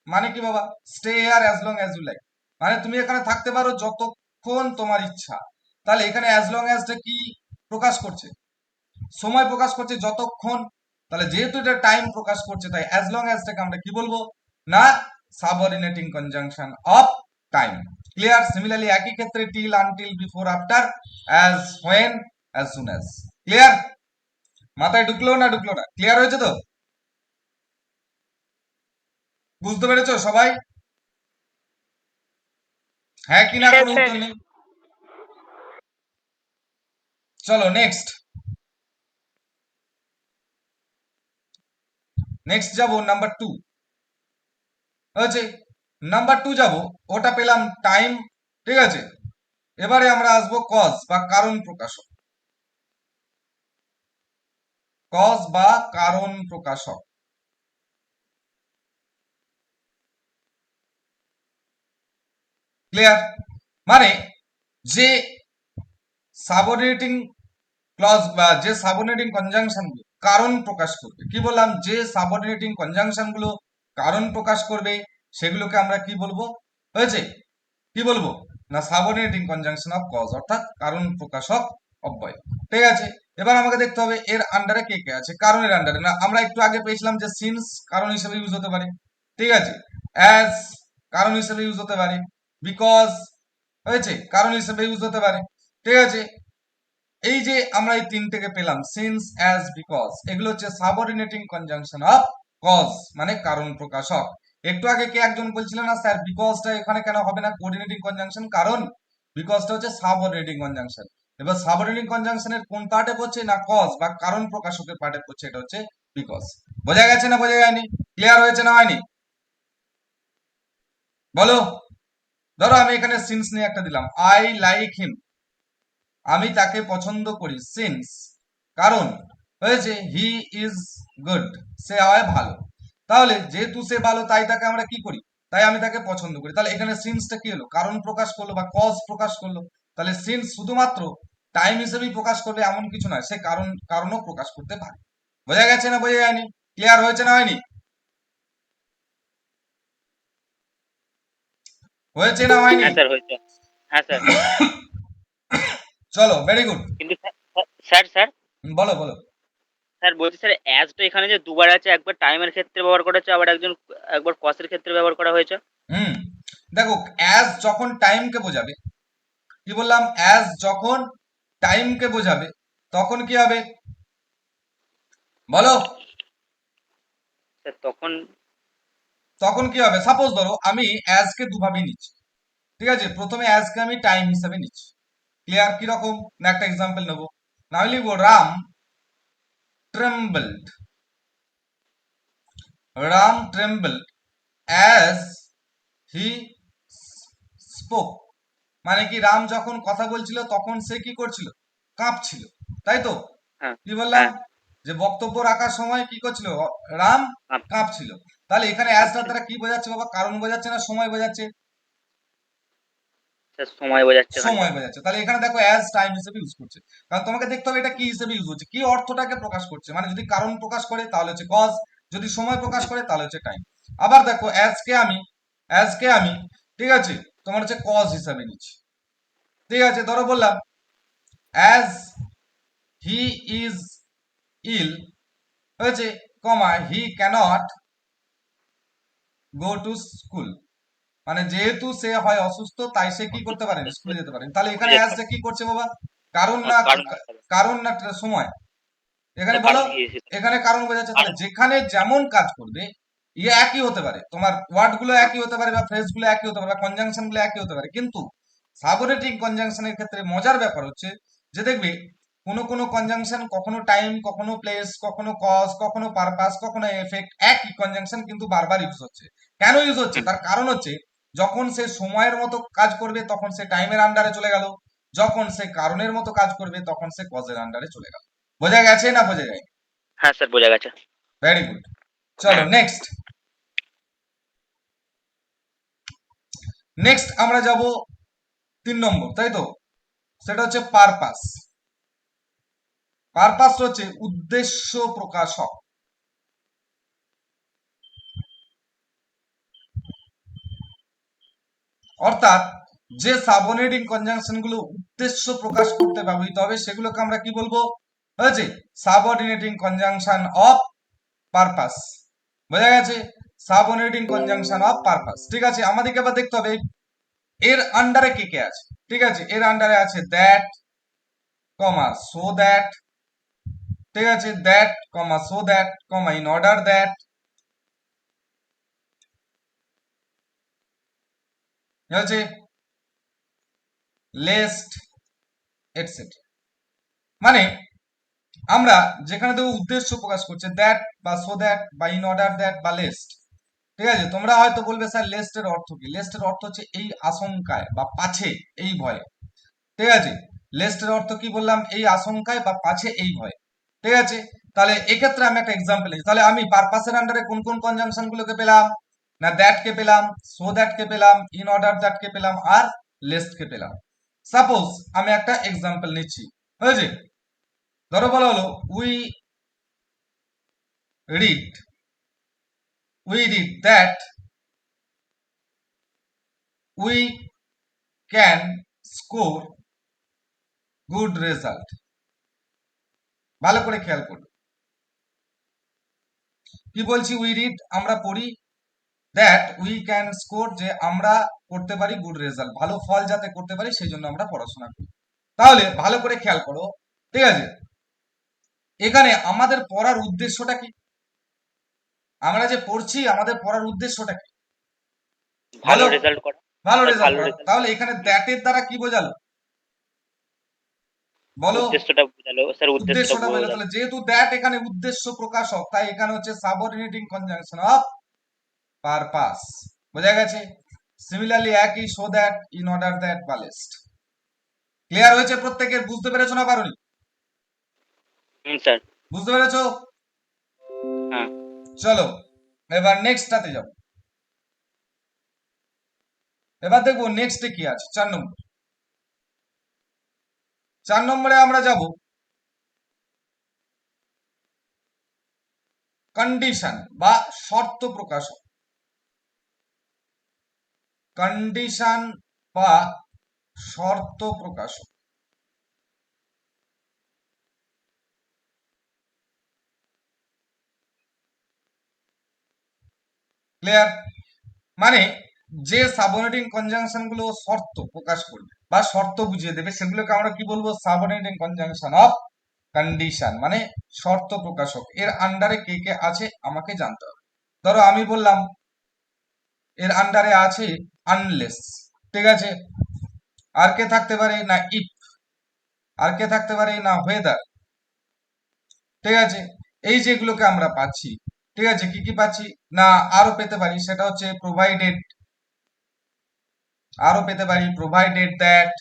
মানে কি বাবা, stay here as long as you like, মানে তুমি এখানে থাকতে পারো যতক্ষণ তোমার ইচ্ছা। তাহলে এখানে অ্যাজ লং অ্যাজটা কি প্রকাশ করছে, সময় প্রকাশ করছে, যতক্ষণ। তাহলে যেহেতু এটা টাইম প্রকাশ করছে, তাই অ্যাজ লং অ্যাজটাকে আমরা কি বলবো, না subordinating conjunction of time. Clear? Similarly একই ক্ষেত্রে till, until, before, after, as, when, as soon as. Clear? মাথায় ঢুকলো না ঢুকলো না? ক্লিয়ার হয়েছে তো? বুঝতে পেরেছো সবাই? হ্যাঁ কি না, কোনো উত্তর নেই? চলো নেক্সট, নেক্সট যাবো নাম্বার 2। হয়েছে, নাম্বার 2 যাব, ওটা পেলাম টাইম। ঠিক আছে, এবারে আমরা আসবো কজ বা কারণ প্রকাশক, কজ বা কারণ প্রকাশক। ক্লিয়ার? মানে যে সাবঅর্ডিনেটিং ক্লজ বা যে সাবঅর্ডিনেটিং কনজাংশন গুলো কারণ প্রকাশ করবে, কি বললাম, যে সাবঅর্ডিনেটিং কনজাংশন গুলো কারণ প্রকাশ করবে সেগুলোকে আমরা কি বলবো, হয়েছে, কি বলবো, না সাবঅর্ডিনেটিং কনজাংশন অফ কজ, অর্থাৎ কারণ প্রকাশক অব্যয়। ঠিক আছে, এবার আমাকে দেখতে হবে এর আন্ডারে কে কে আছে। কারণের আন্ডারে, না আমরা একটু আগে পেয়েছিলাম যে সিন্স কারণ হিসেবে ইউজ হতে পারে। ঠিক আছে, অ্যাজ কারণ হিসেবে ইউজ হতে পারে, বিকজ, হয়েছে, কারণ হিসেবে ইউজ হতে পারে। ঠিক আছে, এই যে আমরা এই তিনটেকে পেলাম, সিন্স, অ্যাজ, বিকজ, এগুলো হচ্ছে সাবঅর্ডিনেটিং কনজাংশন অফ কজ, মানে কারণ প্রকাশক। একটু আগে কে একজন বলছিলেন, না স্যার বিকজটা এখানে কেন হবে না কোঅর্ডিনেটিং কনজাংশন, কারণ বিকজটা হচ্ছে সাবঅর্ডিনেটিং কনজাংশন। এবার সাবঅর্ডিনেটিং কনজাংশনের কোন পার্টে পড়ছে, না কজ বা কারণ প্রকাশকের পার্টে পড়ছে, এটা হচ্ছে বিকজ। বোঝা গেছে না বোঝা যায়নি? ক্লিয়ার হয়েছে না হয়নি বলো? ধরো আমি এখানে সিন্স নিয়ে একটা দিলাম, আই লাইক হিম, আমি তাকে পছন্দ করি, সিন্স, কারণ, হয়েছে, হি ইজ গুড, সে হয় ভালো। তাহলে যেহেতু সে ভালো তাই তাকে আমরা কি করি, তাই আমি তাকে পছন্দ করি। তাহলে এখানে সিন্সটা কি হলো, কারণ প্রকাশ করলো বা কজ প্রকাশ করলো। তাহলে সিন্স শুধুমাত্র টাইম হিসেবেই প্রকাশ করবে এমন কিছু নয়, সে কারণও প্রকাশ করতে পারে। বোঝা গেছে না বোঝা যায়নি? ক্লিয়ার হয়েছে না হয়নি? হয়েছে না হয়নি? হ্যাঁ স্যার হয়েছে। হ্যাঁ স্যার। চলো, ভেরি গুড। কিন্তু স্যার স্যার বলো বলো। স্যার বলছি স্যার, অ্যাজটা এখানে যে দুবার আছে, একবার টাইমের ক্ষেত্রে ব্যবহার করা হয়েছে, আবার একবার কসের ক্ষেত্রে ব্যবহার করা হয়েছে। হুম, দেখো, অ্যাজ যখন টাইমকে বোঝাবে, কি বললাম, অ্যাজ যখন টাইমকে বোঝাবে তখন কি হবে বলো? স্যার তখন তখন কি হবে? সাপোজ ধরো আমি অ্যাজ কে দুভাবে নিচ্ছি, ঠিক আছে? প্রথমে অ্যাজ কে আমি টাইম হিসেবে নিচ্ছি। ক্লিয়ার? কিরকম না, একটা এক্সাম্পল নেবো, না হলে লিখবো Ram trembled, Ram trembled as he spoke. মানে কি, রাম যখন কথা বলছিল তখন সে কি করছিল? কাঁপছিল, তাই তো? হ্যাঁ কি বললাম? হ্যাঁ যে বক্তব্য রাখার সময় কি করছিল? রাম আপ- কাঁপছিল। তাহলে এখানে অ্যাজটার আচ্ছা দ্বারা কি বোঝাচ্ছে বাবা? কারণ বোঝাচ্ছে না সময় বোঝাচ্ছে? স্যার, সময় বোঝাচ্ছে এখানটা। সময় বোঝাচ্ছে। তাহলে এখানে দেখো অ্যাজ টাইম হিসেবে ইউজ করছে, কারণ তোমাকে দেখতে হবে এটা কি হিসেবে ইউজ হচ্ছে, কি অর্থটাকে প্রকাশ করছে। মানে যদি কারণ প্রকাশ করে তাহলে হচ্ছে কজ, যদি সময় প্রকাশ করে তাহলে হচ্ছে টাইম। আবার দেখো অ্যাজ কে আমি ঠিক আছে তোমার হচ্ছে কজ হিসাবে নিচ্ছি, ঠিক আছে? ধরো বললাম অ্যাজ হি ইজ ইল, হয়েছে, কমা হি ক্যানট গো টু স্কুল। মানে যেহেতু সে হয় অসুস্থ তাই সে কি করতে পারেন? স্কুলে যেতে পারেন। তাহলে এখানে অ্যাজটা কি করছে বাবা? কারণ না, কারণ বোঝাবে। কারণ না সময়? এখানে স্যার বলো, কারণ দিয়েছি স্যার। এখানে কারণ বোঝাচ্ছে। তাহলে কারণ যেখানে যেমন কাজ করবে ইয়ে একই হতে পারে, তোমার ওয়ার্ড গুলো একই হতে পারে বা ফ্রেজ গুলো একই হতে পারে বা কনজাংশন গুলো একই হতে পারে, কিন্তু সাবঅর্ডিনেটিং কনজাংশনের ক্ষেত্রে মজার ব্যাপার হচ্ছে যে দেখবে কোনো কোনো কনজাংশন কখনো টাইম, কখনো প্লেস, কখনো কজ, কখনো পারপাস, কখনো এফেক্ট, একই কনজাংশন কিন্তু বারবার ইউজ হচ্ছে। কেন ইউজ হচ্ছে? তার কারণ হচ্ছে যখন সে সময়ের মতো কাজ করবে তখন সে টাইমের আন্ডারে চলে গেল, যখন সে কারণের মতো কাজ করবে তখন সে কজের আন্ডারে চলে গেল। বোঝা গেছে না বোঝা যায়? হ্যাঁ স্যার বোঝা গেছে। Very good. চলো নেক্সট। নেক্সট আমরা যাব 3 নম্বর, তাই তো? সেটা হচ্ছে পারপাস। পারপাস হচ্ছে উদ্দেশ্য প্রকাশক। অর্থাৎ যে সাবঅর্ডিনেটিং কনজাংশন গুলো উদ্দেশ্য প্রকাশ করতে ব্যবহৃত হবে সেগুলোকে আমরা কি বলবো? হয়েছে, সাবঅর্ডিনেটিং কনজাংশন অফ পারপাস। বোঝা গেছে? Subordinating conjunction of purpose. ঠিক আছে, আমাদেরকে আবার দেখতে হবে এর আন্ডারে কে কে আছে। ঠিক আছে, এর আন্ডারে আছে দ্যাট, কমা সো দ্যাট, ঠিক আছে, that comma so that comma in order that, আছে লেস্ট, এটসেট্রা। মানে আমরা যেখানে দেবো উদ্দেশ্য প্রকাশ করছে দ্যাট বা সো দ্যাট বা ইন অর্ডার দ্যাট বা লেস্ট, ঠিক আছে? তোমরা হয়তো বলবে স্যার লেস্টের অর্থ কি? লেস্টের অর্থ হচ্ছে এই আশঙ্কায় বা পাছে, এই ভয়ে, ঠিক আছে? লেস্টের অর্থ কি বললাম? এই আশঙ্কায় বা পাছে, এই ভয়ে, ঠিক আছে? তাহলে এক্ষেত্রে আমি একটা এক্সাম্পল নিই। তাহলে আমি পারপাসের আন্ডারে কোন কোন কনজাংশন গুলোকে পেলাম? না, দ্যাট কে পেলাম, সো দ্যাট কে পেলাম, ইন অর্ডার দ্যাট কে পেলাম, আর লেস্ট কে পেলাম। সাপোজ আমি একটা এক্সাম্পল নিচ্ছি, হয়েছে? ধরো বলা হলো read we read that we can score good result. ভালো করে খেয়াল করো কি বলছি। উই রিড আমরা পড়ি, দ্যাট উই ক্যান স্কোর যে আমরা করতে পারি গুড রেজাল্ট, ভালো ফল যাতে করতে পারি সেই জন্য আমরা পড়াশোনা করি। তাহলে ভালো করে খেয়াল করো, ঠিক আছে? এখানে আমাদের পড়ার উদ্দেশ্যটা কি? আমরা যে পড়ছি আমাদের পড়ার উদ্দেশ্যটা কি? ভালো বলো। রেজাল্ট করা। ভালো স্যার রেজাল্ট ভালো করা। রেজাল্ট। তাহলে এখানে দ্যাটের দ্বারা কি বোঝালো বলো? উদ্দেশ্যটা বোঝালো স্যার, উদ্দেশ্যটা উদ্দেশ্যটা বোঝালো। বোঝালো। তাহলে যেহেতু দ্যাট এখানে উদ্দেশ্য প্রকাশক তাই এখানে হচ্ছে সাবঅর্ডিনেটিং কনজাংশন অফ পারপাস। বোঝা গেছে? সিমিলারলি একই so that, in order that বা লিস্ট। ক্লিয়ার হয়েছে প্রত্যেকের? বুঝতে পেরেছো না পারোনি? স্যার। বুঝতে পেরেছো? হ্যাঁ চলো এবার নেক্সটটাতে যাবো। এবার দেখবো নেক্সটে কি আছে। 4 নম্বর, 4 নম্বরে আমরা যাব কন্ডিশন বা শর্ত প্রকাশক। কন্ডিশন বা শর্ত প্রকাশক। ক্লিয়ার? মানে যে সাবঅর্ডিনেটিং কনজাংশন গুলো শর্ত প্রকাশ করবে বা শর্ত বুঝিয়ে দেবে সেগুলোকে আমরা কি বলবো? সাবঅর্ডিনেটিং কনজাংশন অফ কন্ডিশন, মানে শর্ত প্রকাশক। এর আন্ডারে কে কে আছে আমাকে জানতে হবে। ধরো আমি বললাম এর আন্ডারে আছে আনলেস, ঠিক আছে, আর কে থাকতে পারে না ইফ, আর কে থাকতে পারে না ওয়েদার, ঠিক আছে। এই যেগুলোকে আমরা পাচ্ছি, ঠিক আছে, কি কি পাচ্ছি না আরো পেতে পারি, সেটা হচ্ছে প্রোভাইডেড, আরো পেতে পারি প্রোভাইডেড দ্যাট,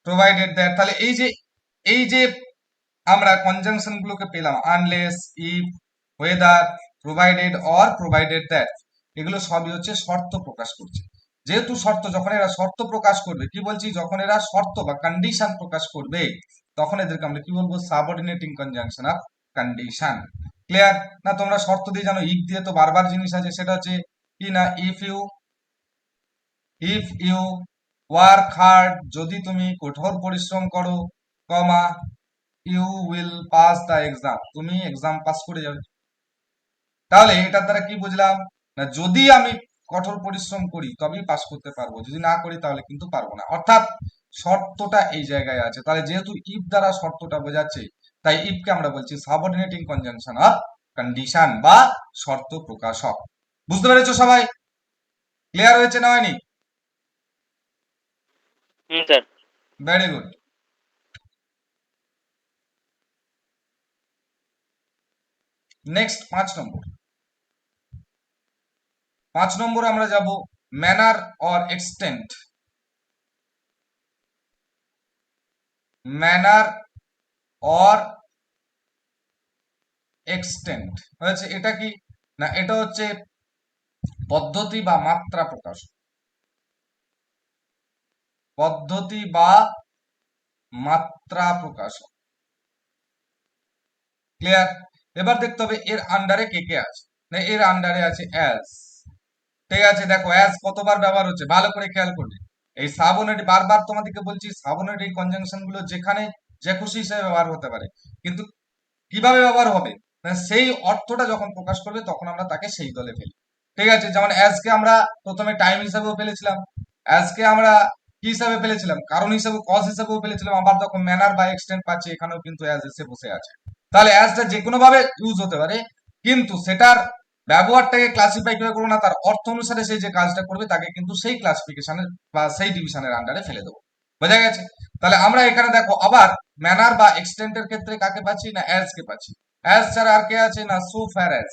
প্রোভাইডেড দ্যাট। তাহলে এই যে আমরা কনজাংশন গুলোকে পেলাম, unless, if, weather, provided or provided that, এগুলো সবই হচ্ছে শর্ত প্রকাশ করছে। যেহেতু শর্ত, যখন এরা শর্ত প্রকাশ করবে, কি বলছি, যখন এরা শর্ত বা কন্ডিশন প্রকাশ করবে তখন এদেরকে আমরা কি বলবো? Subordinating conjunction of condition. Clear? না তোমরা শর্ত দিয়ে জানো, ইফ দিয়ে তো বারবার জিনিস আছে, সেটা হচ্ছে কি না ইফ ইউ ওয়ার্ক হার্ড, যদি তুমি কঠোর পরিশ্রম করো, comma you will pass the exam, তুমি এক্সাম পাস করে যাবে। তাহলে এটার দ্বারা কি বুঝলাম? না যদি আমি কঠোর পরিশ্রম করি তবেই পাস করতে পারবো, যদি না করি তাহলে কিন্তু পারবো না। অর্থাৎ শর্তটা এই জায়গায় আছে। তাহলে যেহেতু ইফ দ্বারা শর্তটা বোঝাচ্ছে, তাই ইফকে আমরা বলছি সাবঅর্ডিনেটিং কনজাংশন অফ কন্ডিশন বা শর্ত প্রকাশক। বুঝতে পেরেছো সবাই? ক্লিয়ার হয়েছে না হয়নি? স্যার। Very good. নেক্সট 5 নম্বর। 5 নম্বর আমরা যাব manner or extent. Manner or extent হয়েছে, এটা কি না এটা হচ্ছে পদ্ধতি বা মাত্রা প্রকাশ। পদ্ধতি বা মাত্রা প্রকাশ। ক্লিয়ার? এবার দেখতে হবে এর আন্ডারে কে কে আছে। না এর আন্ডারে আছে অ্যাজ, ঠিক আছে। দেখো অ্যাজ কতবার ব্যবহার হচ্ছে ভালো করে খেয়াল করবে। এই সাবঅর্ডিনেট, বারবার তোমাদেরকে বলছি, সাবঅর্ডিনেট কনজাংশন গুলো যেখানে যে খুশি হিসেবে ব্যবহার হতে পারে, কিন্তু কিভাবে ব্যবহার হবে না সেই অর্থটা যখন প্রকাশ করবে তখন আমরা তাকে সেই দলে ফেলি, ঠিক আছে। যেমন অ্যাজকে আমরা প্রথমে টাইম হিসাবেও ফেলেছিলাম, অ্যাজকে আমরা কি হিসাবে ফেলেছিলাম, কারণ হিসাবে, কজ হিসাবেও ফেলেছিলাম। আবার যখন ম্যানার বা এক্সটেন্ট পাচ্ছি এখানেও কিন্তু অ্যাজ এসে বসে আছে। তাহলে অ্যাজটা যে কোনো ভাবে ইউজ হতে পারে, কিন্তু সেটার ব্যবহারটাকে ক্লাসিফাই করে করবো না, তার অর্থ অনুসারে সেই যে কাজটা করবে তাকে কিন্তু সেই ক্লাসিফিকেশনের বা সেই ডিভিশনের আন্ডারে ফেলে দেবো। বোঝা গেছে? তাহলে আমরা এখানে দেখো আবার ম্যানার বা এক্সটেন্টের ক্ষেত্রে কাকে পাচ্ছি না অ্যাজ কে পাচ্ছি। অ্যাজ ছাড়া আর কে আছে না so far as,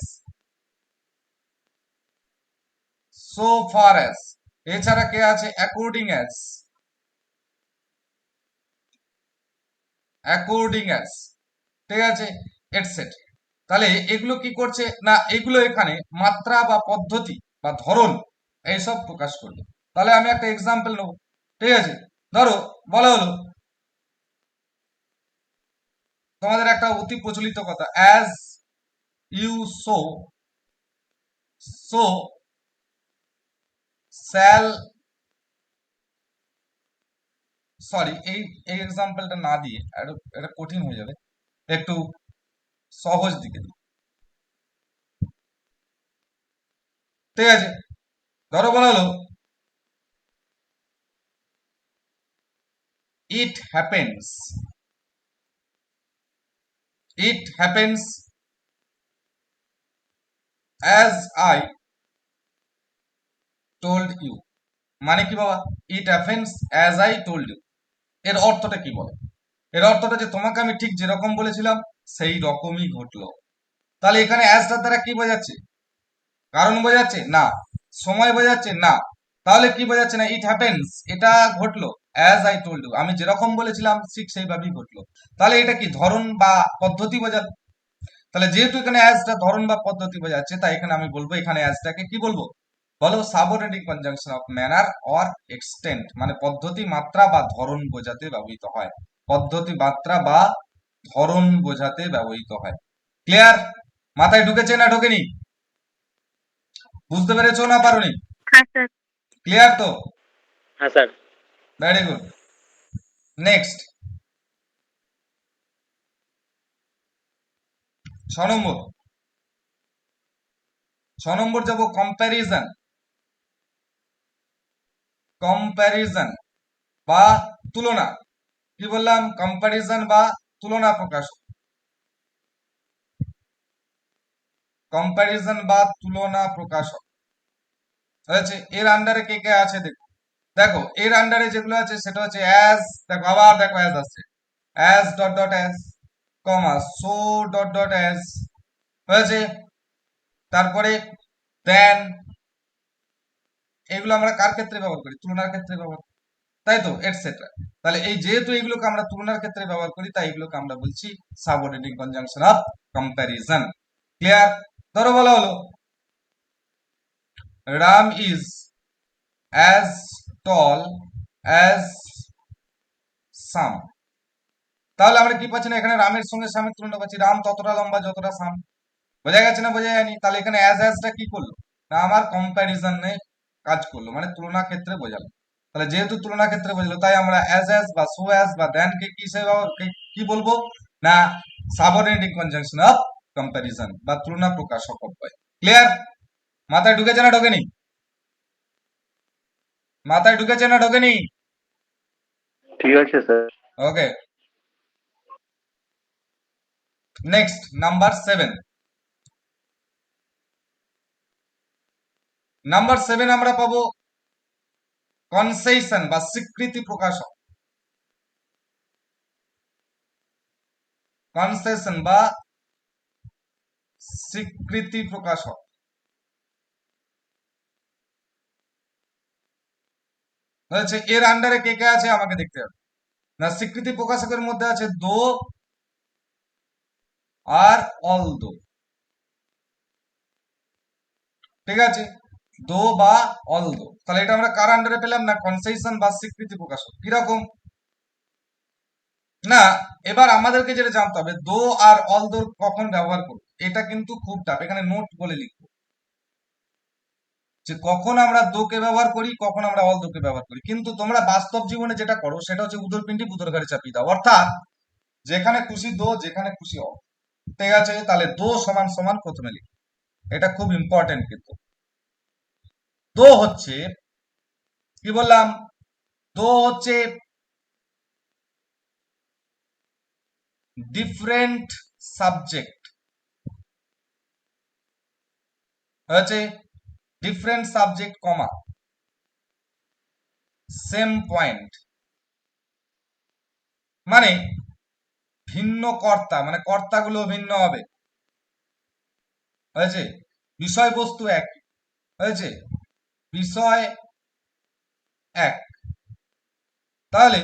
so far as. এছাড়া কে আছে অ্যাকর্ডিং অ্যাজ, অ্যাকর্ডিং অ্যাজ, ঠিক আছে, এটসেট্রা। তাহলে এগুলো কি করছে না এগুলো এখানে মাত্রা বা পদ্ধতি বা ধরন এইসব প্রকাশ করবে। তাহলে আমি একটা এক্সাম্পল নেব, ঠিক আছে। ধরো বলা হলো তোমাদের একটা অতি প্রচলিত কথা, as you sow, so shall, sorry এই এই এক্সাম্পলটা না দিয়ে এটা কঠিন হয়ে যাবে, একটু সহজ দিকে দিই, ঠিক আছে। ধরো বলা হলো it happens, it happens as I told you. মানে কি বাবা, it happens as I told you, এর অর্থটা কি বলো? এর অর্থটা যে তোমাকে আমি ঠিক যেরকম বলেছিলাম সেই রকমই ঘটলো। তাহলে এখানে অ্যাজটার দ্বারা কি বোঝাচ্ছে? কারণ বোঝাচ্ছে না, সময় বোঝাচ্ছে না, তাহলে কি বোঝাচ্ছে না ইট হ্যাপেন্স, এটা ঘটলো অ্যাজ আই টোল্ড ইউ, আমি যেরকম বলেছিলাম ঠিক সেইভাবেই ঘটলো। তাহলে এটা কি ধরন বা পদ্ধতি বোঝালো। তাহলে যেহেতু এখানে অ্যাজটা ধরন বা পদ্ধতি বোঝাচ্ছে, তাই এখানে আমি বলবো এখানে অ্যাজটাকে কি বলবো? বলো subordinating conjunction of manner or extent, মানে পদ্ধতি, মাত্রা বা ধরন বোঝাতে ব্যবহৃত হয়। পদ্ধতি, মাত্রা বা ধরন বোঝাতে ব্যবহৃত হয়। ক্লিয়ার? মাথায় ঢুকেছে না ঢোকেনি? বুঝতে পেরেছো না পারোনি? হ্যাঁ স্যার। ক্লিয়ার তো? হ্যাঁ স্যার। Very good. নেক্সট 6 নম্বর। 6 নম্বর যাব কম্প্যারিজন। কম্প্যারিজন বা তুলনা। কি বললাম? কম্প্যারিজন বা তুলনা প্রকাশ। কম্প্যারিজন বা তুলনা প্রকাশক হয়েছে। এর আন্ডারে কে কে আছে দেখো। দেখো এর আন্ডারে যেগুলো আছে সেটা হচ্ছে অ্যাজ, দেখো আবার দেখো অ্যাজ আছে, অ্যাজ ডট ডট অ্যাজ, কমা সো ডট ডট অ্যাজ হয়েছে। তারপরে দেন, এগুলো আমরা কার ক্ষেত্রে ব্যবহার করি? তুলনার ক্ষেত্রে ব্যবহার করি, তাই তো, এটসেট্রা। তাহলে এই যেহেতু এগুলোকে আমরা তুলনার ক্ষেত্রে ব্যবহার করি, তাই এগুলোকে আমরা বলছি subordinating conjunction of comparison. Clear? ধরো বলা হলো Ram is as tall as সাম। তাহলে আমরা কি পাচ্ছি না, এখানে রামের সঙ্গে সামের তুলনা পাচ্ছি। রাম ততটা লম্বা যতটা সাম। বোঝা গেছে না বোঝা যায়নি? তাহলে এখানে অ্যাজটা কি করলো না, আমার কম্প্যারিজনে কাজ করলো, মানে তুলনা ক্ষেত্রে বোঝালো। তাহলে যেহেতু তুলনা ক্ষেত্রে বোঝালো, তাই আমরা অ্যাজ বা সো অ্যাজ বা দেন কে কি হিসেবে কি বলবো না, সাবঅর্ডিনেটিং কনজাংশন অফ কম্প্যারিজন বা তুলনা প্রকাশক অব্যয়। ক্লিয়ার? মাথায় ঢুকেছে না ঢোকেনি? মাথায় ঢুকেছে না ঢোকেনি? ঠিক আছে স্যার। ওকে, নেক্সট নাম্বার 7। নাম্বার 7 আমরা পাবো কনসেশন বা স্বীকৃতি প্রকাশক। কনসেশন বা স্বীকৃতি প্রকাশক হয়েছে। এর আন্ডারে কে কে আছে আমাকে দেখতে হবে না। স্বীকৃতি প্রকাশকের মধ্যে আছে দো আর অলদো। ঠিক আছে, দো বা অলদো। তাহলে এটা আমরা কার আন্ডারে পেলাম না, কনসেশন বা স্বীকৃতি প্রকাশক। কিরকম না, এবার আমাদেরকে যেটা জানতে হবে দো আর অলদো কখন ব্যবহার করব, এটা কিন্তু খুব টাফ। এখানে নোট বলে লিখবো যে কখন আমরা দোকে ব্যবহার করি, কখন আমরা অলদোকে ব্যবহার করি। কিন্তু তোমরা বাস্তব জীবনে যেটা করো সেটা হচ্ছে উদরপিণ্ডি বুদর ঘাড়ে চাপিয়ে দাও, অর্থাৎ যেখানে খুশি দো, যেখানে খুশি অল। ঠিক আছে, তাহলে দো সমান সমান প্রথমে লিখি, এটা খুব ইম্পর্টেন্ট। কিন্তু দো হচ্ছে কি বললাম, দো হচ্ছে ডিফারেন্ট সাবজেক্ট, হচ্ছে ডিফারেন্ট সাবজেক্ট কমা সেম পয়েন্ট, মানে ভিন্ন কর্তা, মানে কর্তাগুলো ভিন্ন হবে। হয়েছে, বিষয়বস্তু এক, হয়েছে, বিষয় এক। তাহলে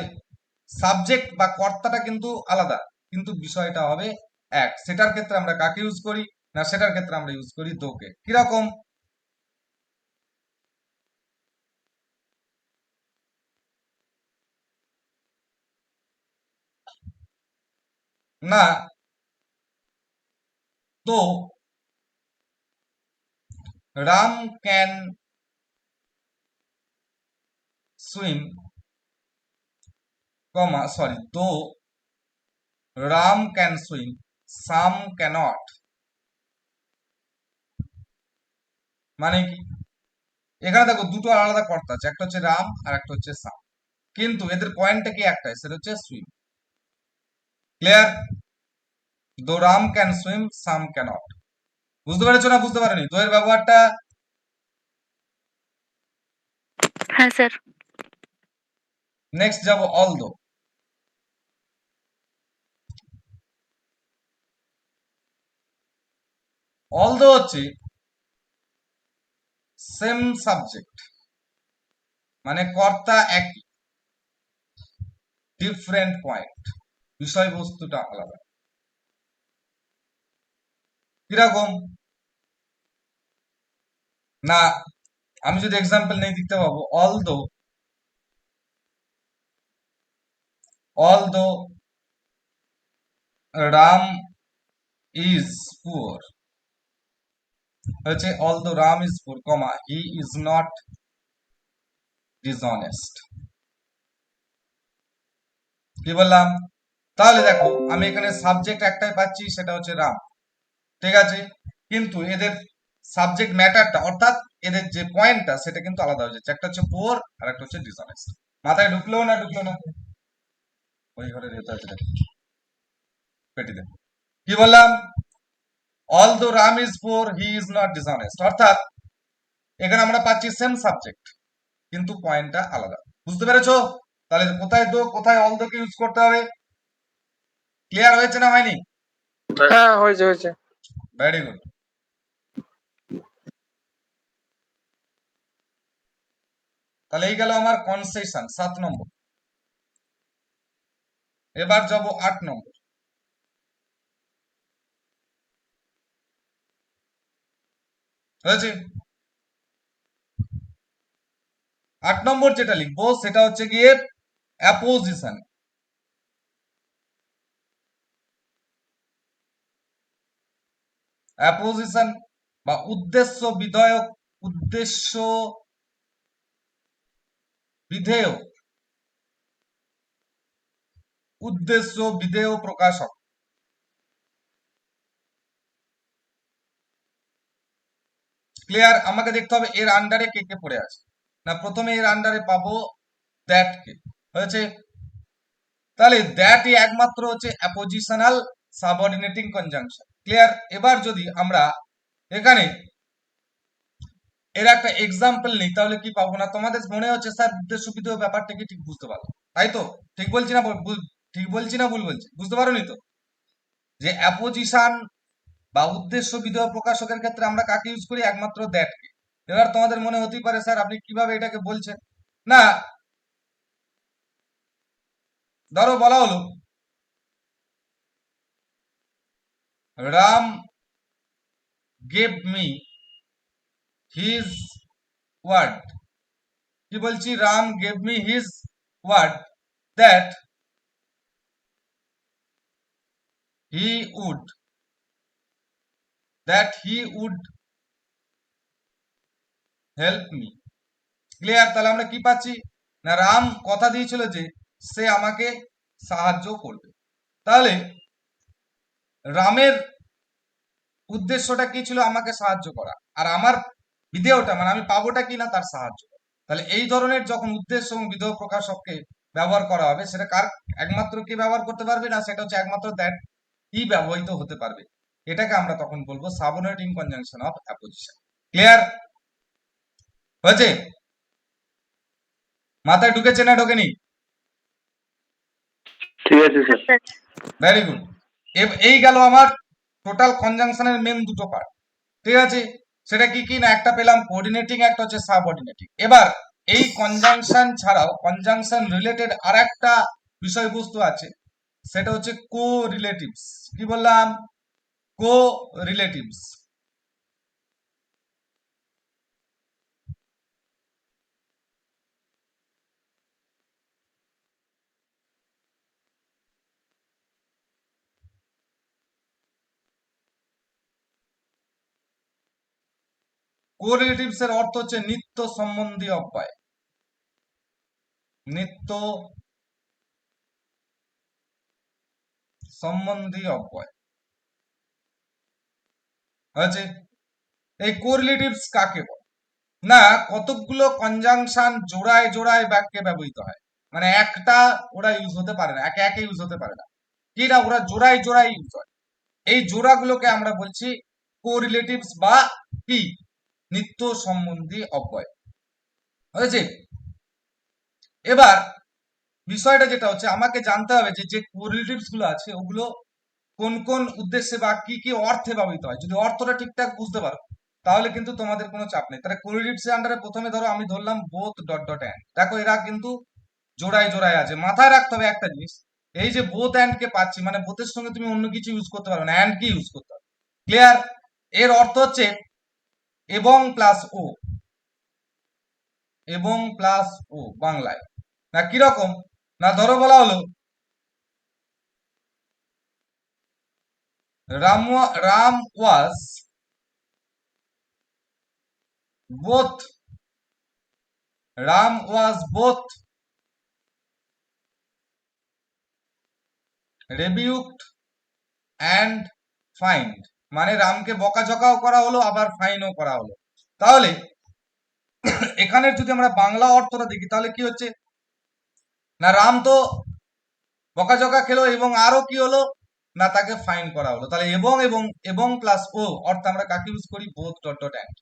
সাবজেক্ট বা কর্তাটা কিন্তু আলাদা, কিন্তু বিষয়টা হবে এক। সেটার ক্ষেত্রে আমরা কাকে ইউজ করি না, সেটার ক্ষেত্রে আমরা ইউজ করি দোকে। কিরকম না, তো Ram can swim, comma sorry, তো Ram can swim some cannot. মানে কি, এখানে দেখো দুটো আলাদা কর্তা আছে, একটা হচ্ছে রাম আর একটা হচ্ছে সাম, কিন্তু এদের পয়েন্টটা কি একটাই, সেটা হচ্ছে swim. Clear? Though Ram can swim some cannot. বুঝতে পেরেছো না বুঝতে পারোনি দোয়ের ব্যবহারটা? হ্যাঁ স্যার। নেক্সট যাব অলদো। অলদো হচ্ছে সেম সাবজেক্ট, মানে কর্তা একই, ডিফারেন্ট পয়েন্ট, বিষয়বস্তুটা আলাদা। কিরকম না, আমি যদি এক্সাম্পল নেই দিতে পাবো although Ram is poor, হচ্ছে although Ram is poor, comma, he is not dishonest. কি বললাম? তাহলে দেখো আমি এখানে সাবজেক্ট একটাই পাচ্ছি, সেটা হচ্ছে রাম, ঠিক আছে, কিন্তু এদের সাবজেক্ট ম্যাটারটা অর্থাৎ এদের যে পয়েন্টটা সেটা কিন্তু আলাদা হয়ে যাচ্ছে, একটা হচ্ছে পোর আর একটা হচ্ছে ডিসঅনেস্ট। মাথায় ঢুকলো না ওই ঘরে যেতে আছে পেটিতে। কি বললাম? although Ram is poor, he is not dishonest, অর্থাৎ এখানে আমরা পাচ্ছি সেম সাবজেক্ট কিন্তু পয়েন্টটা আলাদা। বুঝতে পেরেছো? তাহলে কোথায় দো কোথায় অলদো কে ইউজ করতে হবে? ক্লিয়ার হয়েছে না হয়নি? হ্যাঁ হয়েছে। Very good. তাহলে এই গেল আমার কনসেশন 7 নম্বর। এবার যাব 8 নম্বর। হয়েছে? 8 নম্বর যেটা লিখবো সেটা হচ্ছে গিয়ে অ্যাপোজিশন। অ্যাপোজিশন বা উদ্দেশ্য বিধেয় প্রকাশক। ক্লিয়ার? আমাকে দেখতে হবে এর আন্ডারে কে কে পড়ে আছে। না, প্রথমে এর আন্ডারে পাবো দ্যাট কে। হয়েছে? তাহলে দ্যাটই একমাত্র হচ্ছে অ্যাপোজিশনাল সাবঅর্ডিনেটিং কনজাংশন। ক্লিয়ার? এবার যদি আমরা এখানে এর একটা এক্সাম্পল নেই তাহলে কি পাবো না? তোমাদের মনে হচ্ছে স্যার উদ্দেশ্য বিধেয় ব্যাপারটা কি ঠিক বুঝতে পারলো, তাই তো? ঠিক বলছি না ভুল বলছি? বুঝতে পারোনি তো যে অ্যাপোজিশন বা উদ্দেশ্য বিধেয় প্রকাশকের ক্ষেত্রে আমরা কাকে ইউজ করি? একমাত্র দ্যাট কে। এবার তোমাদের মনে হতেই পারে স্যার আপনি কিভাবে এটাকে বলছেন। না, ধরো বলা হলো Ram gave me his word. কি বলছি? Ram gave me his word that he would help me. Clear? তাহলে আমরা কি পাচ্ছি না রাম কথা দিয়েছিল যে সে আমাকে সাহায্য করবে। তাহলে রামের উদ্দেশ্যটা কি ছিল? আমাকে সাহায্য করা। আর আমার বিধেয়টা মানে আমি পাবোটা কি না? তার সাহায্য। তাহলে এই ধরনের যখন উদ্দেশ্য এবং বিধেয় প্রকাশককে ব্যবহার করা হবে সেটা কার একমাত্র কে ব্যবহার করতে পারবে? না, সেটা হচ্ছে একমাত্র দ্যাট ই ব্যবহৃত হতে পারবে। এটাকে আমরা তখন বলবো subordinating conjunction of apposition. Clear হয়েছে? মাথায় ঢুকেছে না ঢোকেনি? ঠিক আছে স্যার। Very good. এই গেল আমার টোটাল কনজাংশনের মেন দুটো পার্ট। ঠিক আছে? সেটা কি কি? না, একটা পেলাম কোঅর্ডিনেটিং, একটা হচ্ছে সাবঅর্ডিনেটিং। এবার এই কনজাংশন ছাড়াও কনজাংশন রিলেটেড আর একটা বিষয়বস্তু আছে, সেটা হচ্ছে কো রিলেটিভস। কি বললাম? কো রিলেটিভস। কোরিলেটিভস এর অর্থ হচ্ছে নিত্য সম্বন্ধী অব্যয়। নিত্য সম্বন্ধী অব্যয় হয়েছে? এই কোরিলেটিভস কাকে বলে? না, কতকগুলো কনজাংশন জোড়ায় জোড়ায় বাক্যে ব্যবহৃত হয়, মানে একটা ওরা ইউজ হতে পারে না, একে একে ইউজ হতে পারে না, কি না ওরা জোড়ায় জোড়ায় ইউজ হয়। এই জোড়াগুলোকে আমরা বলছি কোরিলেটিভস বা কি নিত্য সম্বন্ধী অব্যয়। হয়েছে? এবার বিষয়টা যেটা হচ্ছে আমাকে জানতে হবে যে যে কোরিলেটিভস গুলো আছে ওগুলো কোন কোন উদ্দেশ্যে বা কি কি অর্থে ব্যবহৃত হয়। যদি অর্থটা ঠিকঠাক বুঝতে পারো তাহলে কিন্তু তোমাদের কোনো চাপ নেই। তাহলে কোরিলেটিভস এর আন্ডারে প্রথমে ধরো আমি ধরলাম বোথ ডট ডট অ্যান্ড। দেখো এরা কিন্তু জোড়ায় জোড়ায় আছে। মাথায় রাখতে হবে একটা জিনিস, এই যে বোথ অ্যান্ড কে পাচ্ছি মানে বোথের সঙ্গে তুমি অন্য কিছু ইউজ করতে পারবে না, অ্যান্ড কি ইউজ করতে হবে। ক্লিয়ার? এর অর্থ হচ্ছে এবং প্লাস ও। এবং প্লাস ও বাংলায়। না কিরকম? না ধরো বলা হলো রাম ওয়াজ both Ram was both rebuked and fined, মানে রামকে বকাঝকাও করা হলো আবার ফাইনও করা হলো। তাহলে এখানের যদি আমরা বাংলা অর্থটা দেখি তাহলে কি হচ্ছে, না রাম তো বকাঝকা খেলো এবং আরো কি হলো, না তাকে ফাইন করা হলো। তাহলে এবং এবং এবং প্লাস ও অর্থ আমরা কাকে ইউজ করি? Both dot dot and.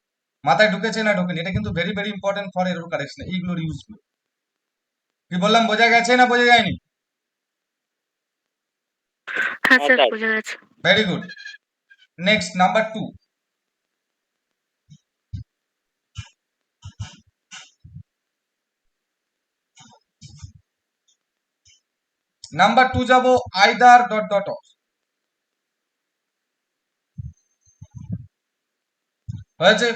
মাথায় ঢুকেছে না ঢোকেনি? এটা কিন্তু very very important for error correction, এইগুলোর ইউজ গুলো। কি বললাম, বোঝা গেছে না বোঝা যায়নি? হ্যাঁ হ্যাঁ স্যার স্যার। বোঝা গেছে। Very good. Next number 2। Number 2 যাব আইদার ডট ডট অফ। হয়েছে?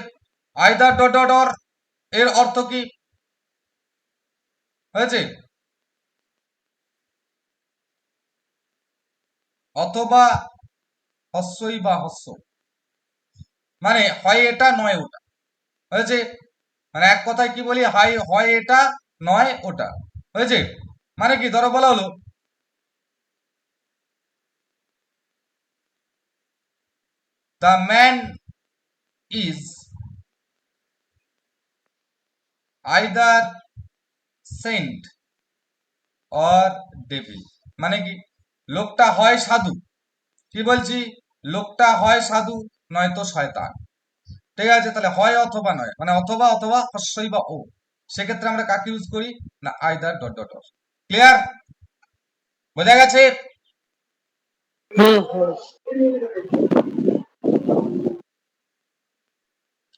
আইদার ডট ডট অর এর অর্থ কি হয়েছে? অথবা হস্যই বা হস্য, মানে হয় এটা নয় ওটা। হয়েছে? মানে এক কথায় কি বলি, হয় এটা নয় ওটা। হয়েছে? মানে কি, ধরো বলা হলো the man is either saint or devil. মানে কি, লোকটা হয় সাধু, কি বলছি, লোকটা হয় সাধু নয়তো শয়তান। ঠিক আছে? তাহলে হয় অথবা নয়, মানে অথবা অথবা হস্যই বা ও, সেক্ষেত্রে আমরা কাকে ইউজ করি? না either dot dot of. Clear? বোঝা গেছে?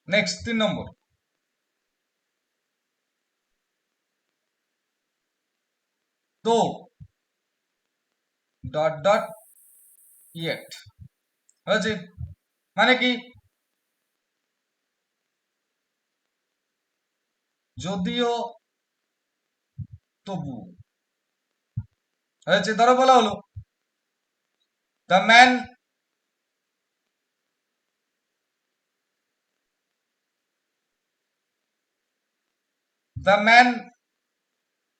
নেক্সট 3 নম্বর। তো ডট ডট ইয়েট। হয়েছে? মানে কি, যদিও তবু। হয়েছে? ধরো বলা হলো the man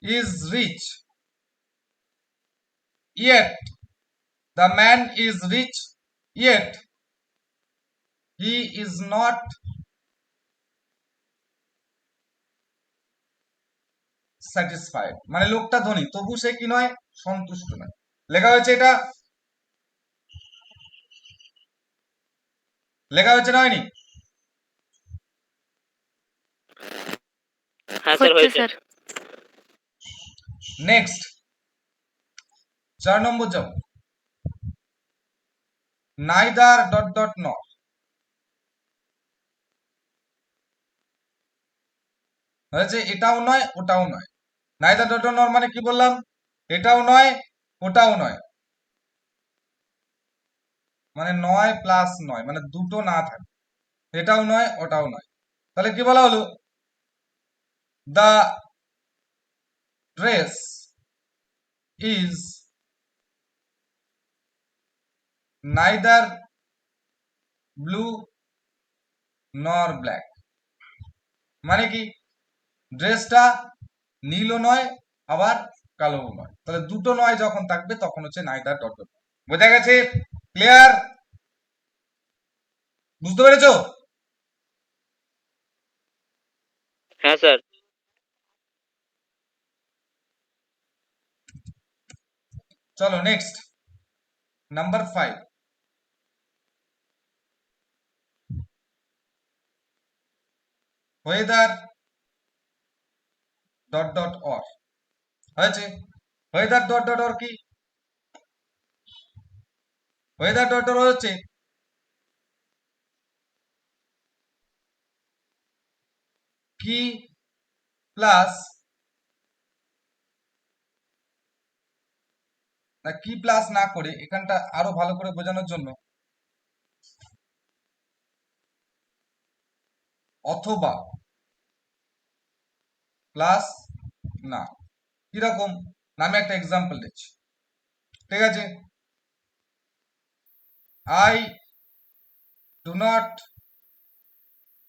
is rich yet the man is rich yet he is not satisfied, মানে লোকটা ধনী তবু সে কি নয়? সন্তুষ্ট নয়। লেখা হয়েছে এটা? লেখা হয়েছে না হয়নি? হ্যাঁ স্যার হচ্ছে হয়েছে। স্যার। নেক্সট 4 নম্বর যাব নাইদার ডট ডট নট। হয়েছে? এটাও নয় ওটাও নয়। নাইদার ডট ডট নট মানে কি বললাম? এটাও নয় ওটাও নয়, মানে নয় প্লাস নয়, মানে দুটো না থাকে, এটাও নয় ওটাও নয়। তাহলে কি বলা হলো, the dress is neither blue নর ব্ল্যাক। মানে কি, ড্রেসটা নীলও নয় আবার কালোও নয়। তাহলে দুটো নয় যখন থাকবে তখন হচ্ছে নাইদার ডট ডট। বোঝা গেছে? ক্লিয়ার? বুঝতে পেরেছো? হ্যাঁ স্যার। চলো next number 5। Weather dot dot or. হয়েছে? ওয়েদার ডট ডট অর কি? ওয়েদার ডট ডট হচ্ছে কি প্লাস, না কি প্লাস না করে এখানটা আরো ভালো করে বোঝানোর জন্য অথবা প্লাস না। কিরকম না, আমি একটা এক্সাম্পল দিচ্ছি, ঠিক আছে? I do not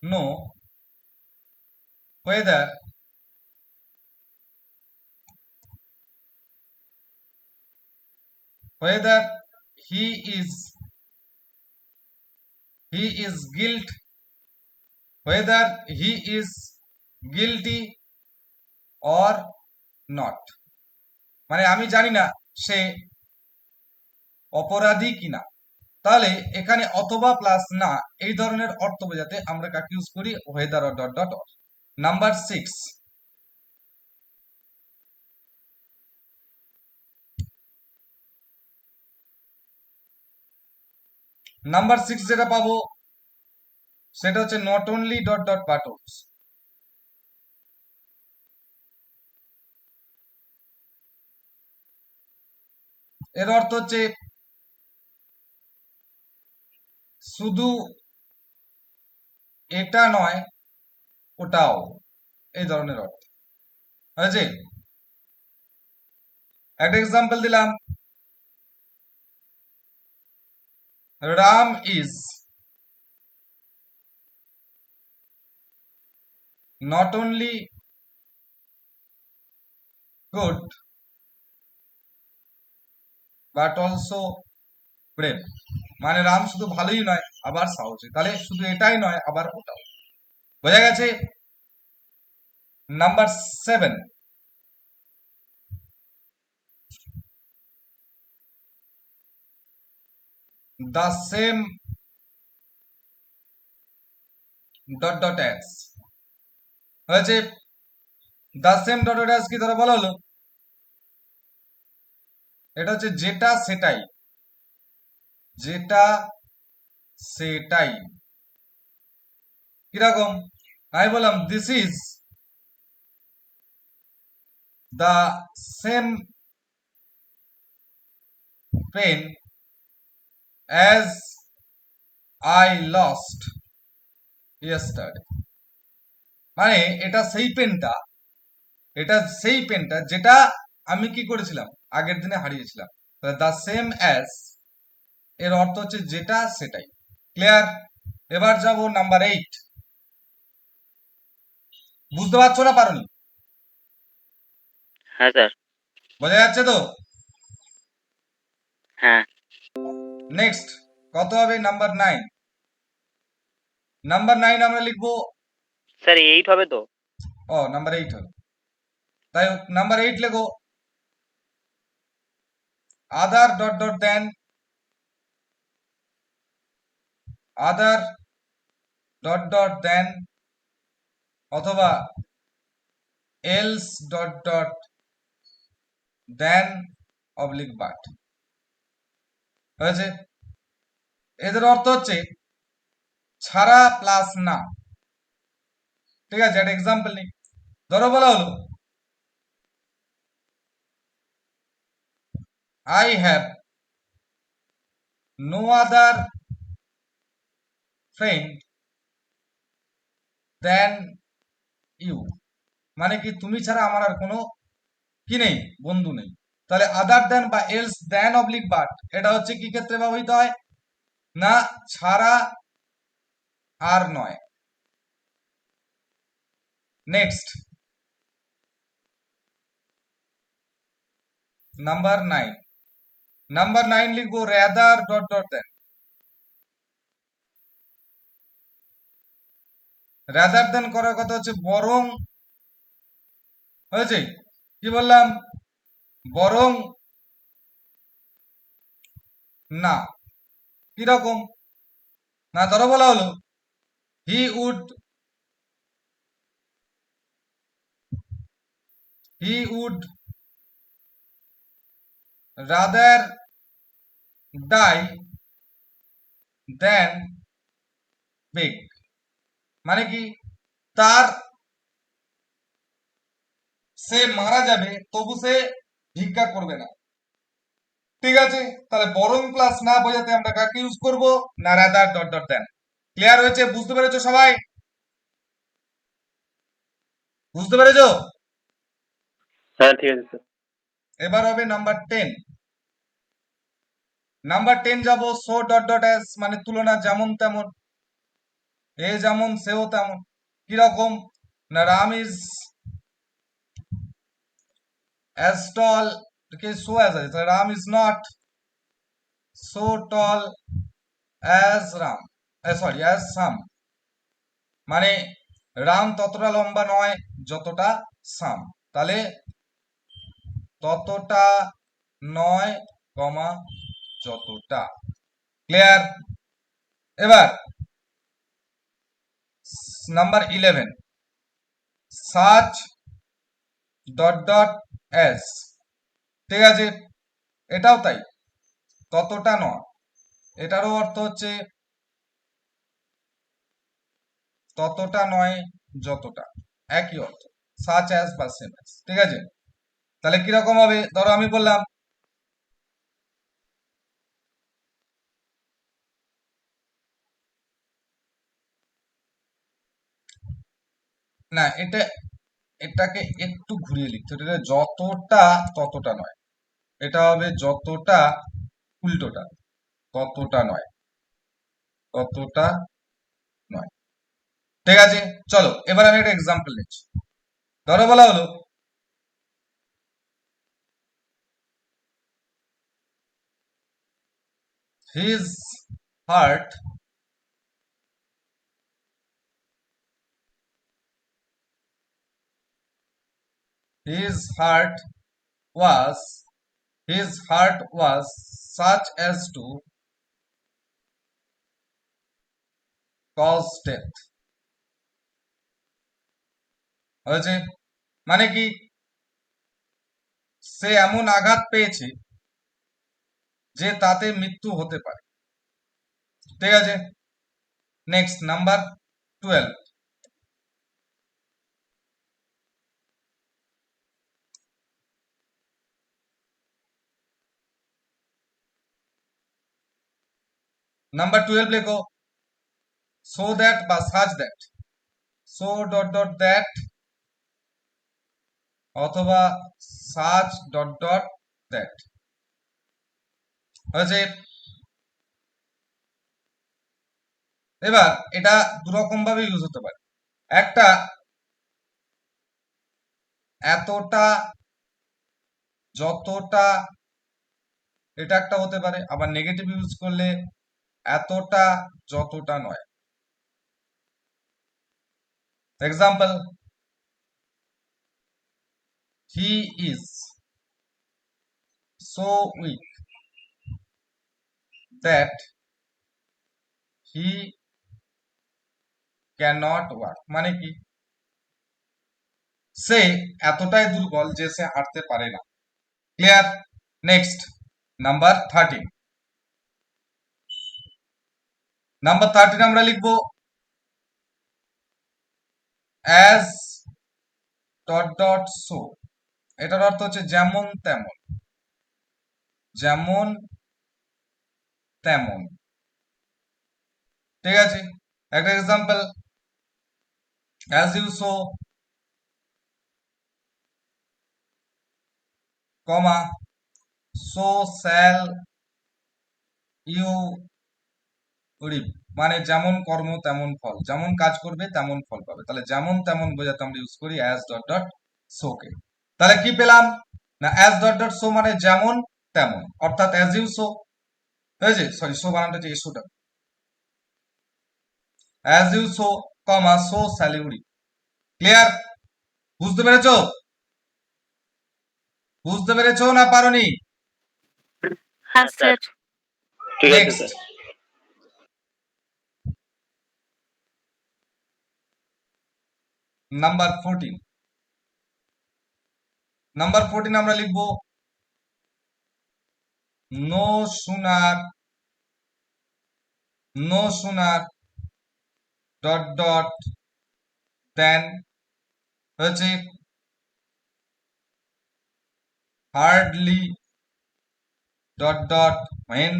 know whether whether he is guilt whether he is guilty or not, মানে আমি জানি না সে অপরাধী কিনা। তাহলে এখানে অথবা প্লাস না এই ধরনের অর্থ বোঝাতে আমরা কাকে ইউজ করি? whether or dot dot or। Number 6, number 6 যেটা পাবো সেটা হচ্ছে not only dot dot but also. এর অর্থ হচ্ছে শুধু এটা নয় ওটাও, এই ধরনের অর্থ হয়েছে। একটা এক্সাম্পল দিলাম, Ram is not only good but also brave, মানে রাম শুধু ভালোই নয় আবার সাহসী। তাহলে শুধু এটাই নয় আবার ওটাও, বোঝা গেছে? Number 7, the same dot dot as হয়েছে। the same dot dot as কি ধরো বলা হলো, এটা হচ্ছে যেটা সেটাই, যেটা সেটাই। কিরকম? আমি বললাম this is the same pen as I lost yesterday, মানে এটা সেই পেনটা, এটা সেই পেনটা যেটা আমি কি করেছিলাম আগের দিনে হারিয়েছিলাম। দ্য সেম অ্যাজ এর অর্থ হচ্ছে যেটা সেটাই। ক্লিয়ার? এবার যাব নাম্বার 8। বুঝতে পারছো না পারোনি? হ্যাঁ স্যার। বোঝা যাচ্ছে তো? হ্যাঁ নেক্সট কত হবে? নাম্বার 9। নাম্বার 9 আমরা লিখবো, স্যার 8 হবে তো? ও নাম্বার 8 হবে, তাই নাম্বার 8 লেখো other dot dot than other dot dot than অথবা else dot dot than oblique but. হয়েছে? এদের অর্থ হচ্ছে ছাড়া প্লাস না। ঠিক আছে, একটা এক্সাম্পল নিই। ধরো বলা হলো I have no other friend than you, মানে কি তুমি ছাড়া আমার আর কোনো কি নেই, বন্ধু নেই। তাহলে আদার দেন বা এলস দেন অবলিক বাট এটা হচ্ছে কি ক্ষেত্রে ব্যবহৃত হয়? না ছাড়া আর নয়। Next number 9। নাম্বার 9 লিখবো রেদার ডট ডট দেন। রেদার দেন করার কথা হচ্ছে বরং। হয়েছে? কি বললাম? বরং না। কিরকম? না ধরো বলা হলো হি উড রাদার ডাই দেন বেগ, মানে কি তার সে মারা যাবে তবু সে ভিক্ষা করবে না। ঠিক আছে, তাহলে বরং প্লাস না বোঝাতে আমরা কাকে ইউজ করব? না রাদার ডট ডট দেন। ক্লিয়ার হয়েছে? বুঝতে পেরেছো সবাই? বুঝতে পেরেছো? হ্যাঁ ঠিক আছে স্যার। এবার হবে নাম্বার 10। নাম্বার 10 যাব সো ডট ডট অ্যাজ, মানে তুলনা যেমন তেমন, এ যেমন সেও তেমন। কিরকম না, Ram is as tall, okay, so as আছে, Ram is not so tall as Ram, sorry as সাম, মানে রাম ততটা লম্বা নয় যতটা সাম। তাহলে ততটা নয় কমা যতটা। ক্লিয়ার? এবার number 11 such dot dot S, ঠিক আছে, এটাও তাই, ততটা নয়, এটারও অর্থ হচ্ছে ততটা নয় যতটা, একই অর্থ, সাচ অ্যাজ বা সেম অ্যাজ, ঠিক আছে। তাহলে কিরকম হবে, ধরো আমি বললাম না, এটাকে একটু ঘুরিয়ে লিখতে হবে, এটা যতটা ততটা নয়, এটা হবে যতটা উল্টোটা, ততটা নয়, ততটা নয়, ঠিক আছে। চলো এবার আমি একটা এক্সাম্পল নিচ্ছি। ধরো বলা হলো his heart his heart was his heart was such as to cause death, হয়েছে, মানে কি সে এমন আঘাত পেয়েছে যে তাতে মৃত্যু হতে পারে, ঠিক আছে। Next number 12। নাম্বার 12 লেখো সো দ্যাট বা such that, so dot dot that অথবা সাচ ডট ডট দ্যাট, হয়েছে। এবার এটা দুরকম ভাবে ইউজ হতে পারে, একটা এতটা যতটা, এটা একটা হতে পারে, আবার নেগেটিভ ইউজ করলে এতটা যতটা নয়। Example, he is so weak that he cannot walk, মানে কি সে এতটাই দুর্বল যে সে হাঁটতে পারে না। ক্লিয়ার? Next number 13। নাম্বার 13 আমরা লিখবো as ডট ডট সো, এটার অর্থ হচ্ছে যেমন তেমন, যেমন তেমন, ঠিক আছে। একটা example, as you so, comma so shall you reap, মানে যেমন কর্ম তেমন ফল, যেমন কাজ করবে তেমন ফল পাবে। তাহলে যেমন তেমন বোঝাতে আমরা ইউজ করি as ডট ডট so কে। তাহলে কি পেলাম না, as ডট ডট so মানে যেমন তেমন, অর্থাৎ as you so, হয়েছে, সরি সো বানানটা যে এসোটা, as you so, comma so shall you reap। Clear? বুঝতে পেরেছো? বুঝতে পেরেছো না পারোনি? হ্যাঁ স্যার। ঠিক আছে নেক্সট স্যার। নাম্বার 14। নাম্বার 14 আমরা লিখবো no sooner dot dot then, হচ্ছে hardly dot dot when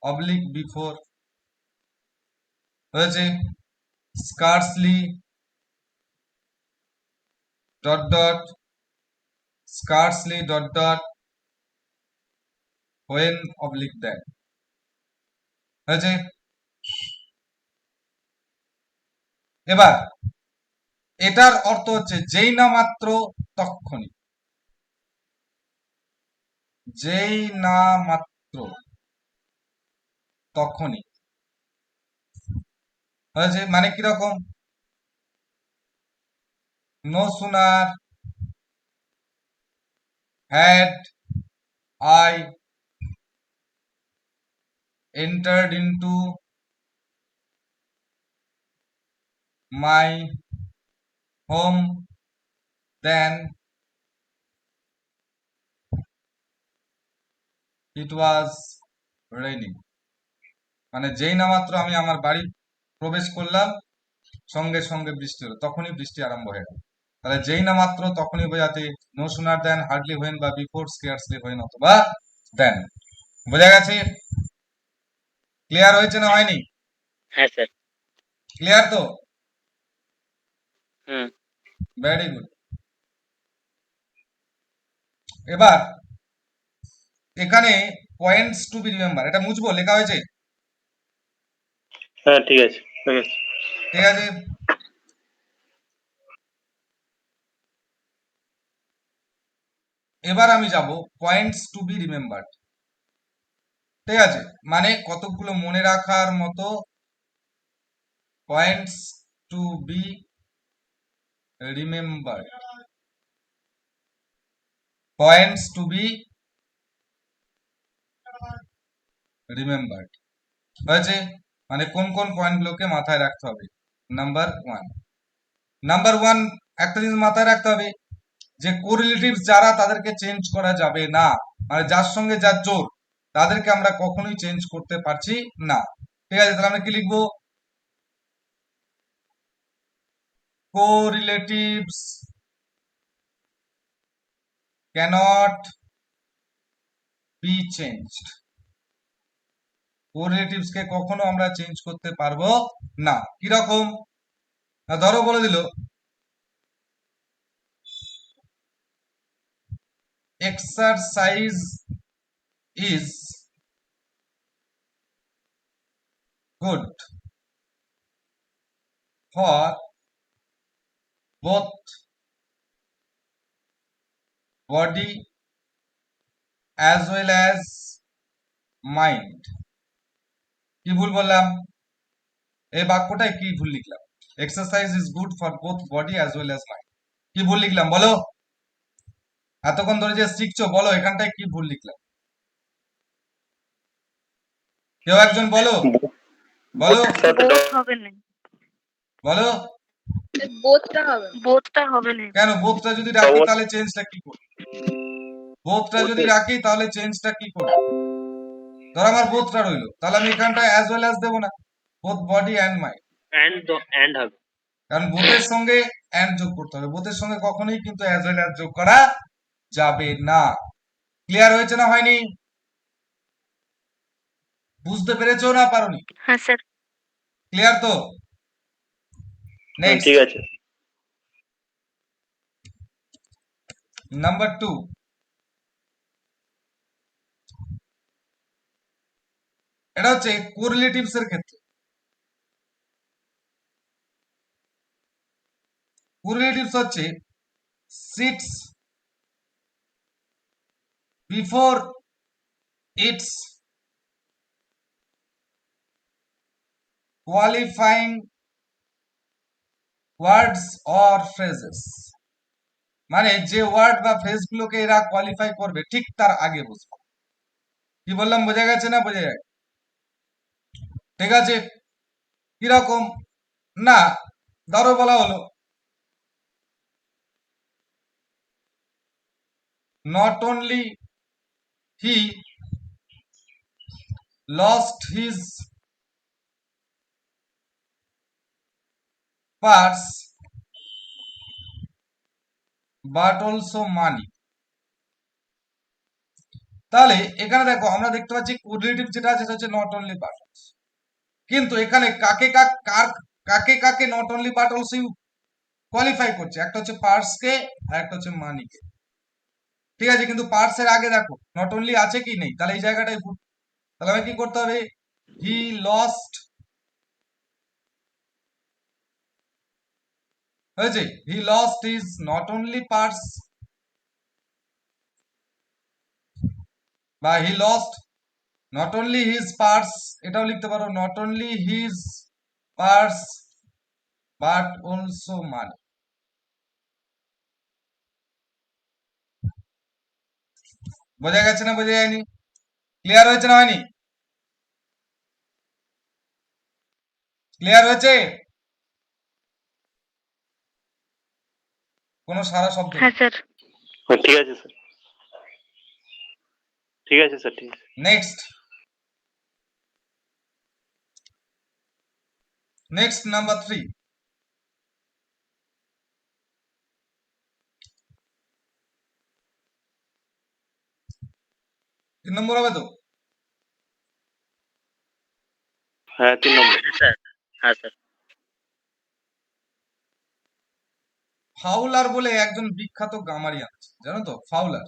oblique before, হয়েছে scarcely dot dot scarcely dot dot when oblique then হয়েছে। এবার এটার অর্থ হচ্ছে যেই না মাত্র তক্ষণি, যেই না মাত্র তখনই হয়েছে। মানে কিরকম, no sooner had I entered into my home then it was raining। মানে যেই না মাত্র আমি আমার বাড়ি প্রবেশ করলাম সঙ্গে সঙ্গে বৃষ্টি হলো, তখনই বৃষ্টি আরম্ভ হয়ে গেল। তাহলে যেই না মাত্র তখনই বোঝাতে no sooner than, hardly when বা বিফোর, স্কেয়ারসলি হোয়েন অথবা দেন। বোঝা গেছে? ক্লিয়ার হয়েছে না হয়নি? হ্যাঁ স্যার। ক্লিয়ার তো? হুম। Very good. এবার এখানে পয়েন্টস টু বি রিমেম্বার, এটা মুছবো, লেখা হয়েছে? হ্যাঁ ঠিক আছে, ঠিক আছে। ঠিক আছে। এবার আমি যাব পয়েন্টস টু বি রিমেম্বার্ড। ঠিক আছে, মানে কতগুলো মনে রাখার মতো points two be remembered, points two be remembered হয়েছে। মানে কোন কোন পয়েন্টগুলোকে মাথায় রাখতে হবে। নাম্বার ওয়ান, একটা জিনিস মাথায় রাখতে হবে যে কোরিলেটিভস যারা তাদেরকে চেঞ্জ করা যাবে না, মানে যার সঙ্গে যার জোর তাদেরকে আমরা কখনোই চেঞ্জ করতে পারছি না। ঠিক আছে, তাহলে আমরা কি লিখবো? কোরিলেটিভস ক্যানট বি চেঞ্জড। কোরিলেটিভস কে কখনো আমরা চেঞ্জ করতে পারবো না। কিরকম? না ধরো বলে দিল exercise is good for both body as well as mind। কি ভুল বললাম? এই বাক্যটায় কি ভুল লিখলাম? Exercise is good for both body as well as mind. কি ভুল লিখলাম বলো? এতক্ষণ ধরে যে শিখছো বলো এখানটায় কি ভুল লিখলাম? কেউ একজন বলো, বলো বোথ হবে না, বলো। বোথটা হবে না। কেন? বোথটা যদি রাখি তাহলে চেঞ্জটা কি করব? বোথটা যদি রাখি তাহলে চেঞ্জটা কি করব? ধর আমার বোথটা রইলো, তাহলে আমি এখানটায় অ্যাজ ওয়েল অ্যাজ দেবো না, both body and mind. And হবে। কারণ বোথের সঙ্গে অ্যান্ড যোগ করতে হবে, বোথের সঙ্গে কখনোই কিন্তু অ্যাজ ওয়েল অ্যাজ যোগ করা যাবে না। ক্লিয়ার হয়েছে না হয়নি? বুঝতে পেরেছো না পারোনি? হ্যাঁ স্যার। ক্লিয়ার তো? নেক্সট, ঠিক আছে। নাম্বার 2, এটা হচ্ছে কোরিলেটিভস এর ক্ষেত্রে। কোরিলেটিভস হচ্ছে sits before its qualifying words or phrases. মানে যে ওয়ার্ড বা ফ্রেজ গুলোকে এরা কোয়ালিফাই করবে ঠিক তার আগে বসবে। কি বললাম বোঝা গেছে না? বোঝা যায়? ঠিক আছে। কিরকম? না ধরো বলা হলো not only he lost his purse but also money। তাহলে এখানে দেখো আমরা দেখতে পাচ্ছি কোরিলেটিভ যেটা আছে সেটা হচ্ছে নট অনলি বাট, কিন্তু এখানে কাকে কাকে not only but also qualify করছে? একটা হচ্ছে পার্সকে আর একটা হচ্ছে মানিকে। ঠিক আছে, কিন্তু পার্টস এর আগে দেখো নট অনলি আছে কি নেই, তাহলে এই জায়গাটাই ভুল। তাহলে আমি কি করতে হবে, হি লস্ট, হয়েছে, he lost is not only parts, বা he lost not only his parts, এটাও লিখতে পারো, not only his parts but also money. বোঝা গেছে না বোঝা যায়নি? ক্লিয়ার হয়েছে না হয়নি? ক্লিয়ার হয়েছে? কোনো সারা শব্দ হ্যাঁ স্যার। হ্যাঁ, ঠিক আছে স্যার, ঠিক আছে স্যার, ঠিক আছে। Next, next number 3। তিন নম্বর হবে তো? হ্যাঁ, 3 নম্বর। হ্যাঁ স্যার। হ্যাঁ স্যার। ফাউলার বলে একজন বিখ্যাত গ্রামারিয়ান আছে, জানো তো? Fowler,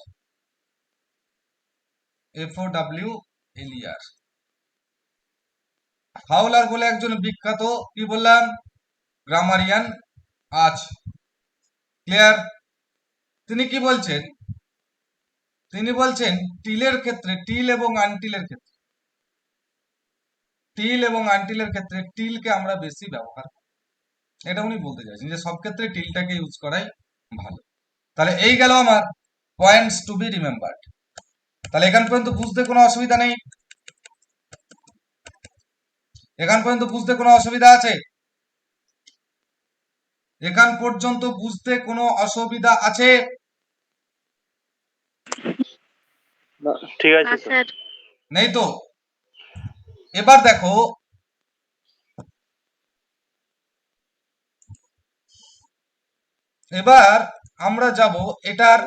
FOWLER। ফাউলার বলে একজন বিখ্যাত, কি বললাম, গ্রামারিয়ান আছে। ক্লিয়ার? তিনি কি বলছেন, তিনি বলছেন টিলের ক্ষেত্রে, টিল এবং আনটিলের ক্ষেত্রে, টিল এবং আনটিলের ক্ষেত্রে টিলকে আমরা বেশি ব্যবহার করি। এটা উনি বলতে চাইছেন যে সব ক্ষেত্রে টিলটাকে ইউজ করাই ভালো। তাহলে এই গেল আমার পয়েন্টস টু বি রিমেম্বার্ড। তাহলে এখান পর্যন্ত বুঝতে কোনো অসুবিধা নেই? এখান পর্যন্ত বুঝতে কোনো অসুবিধা আছে? এখান পর্যন্ত বুঝতে কোনো অসুবিধা আছে? না, ঠিক আছে না স্যার। স্যার। নেই তো? এবার দেখো, এবার আমরা যাব এটার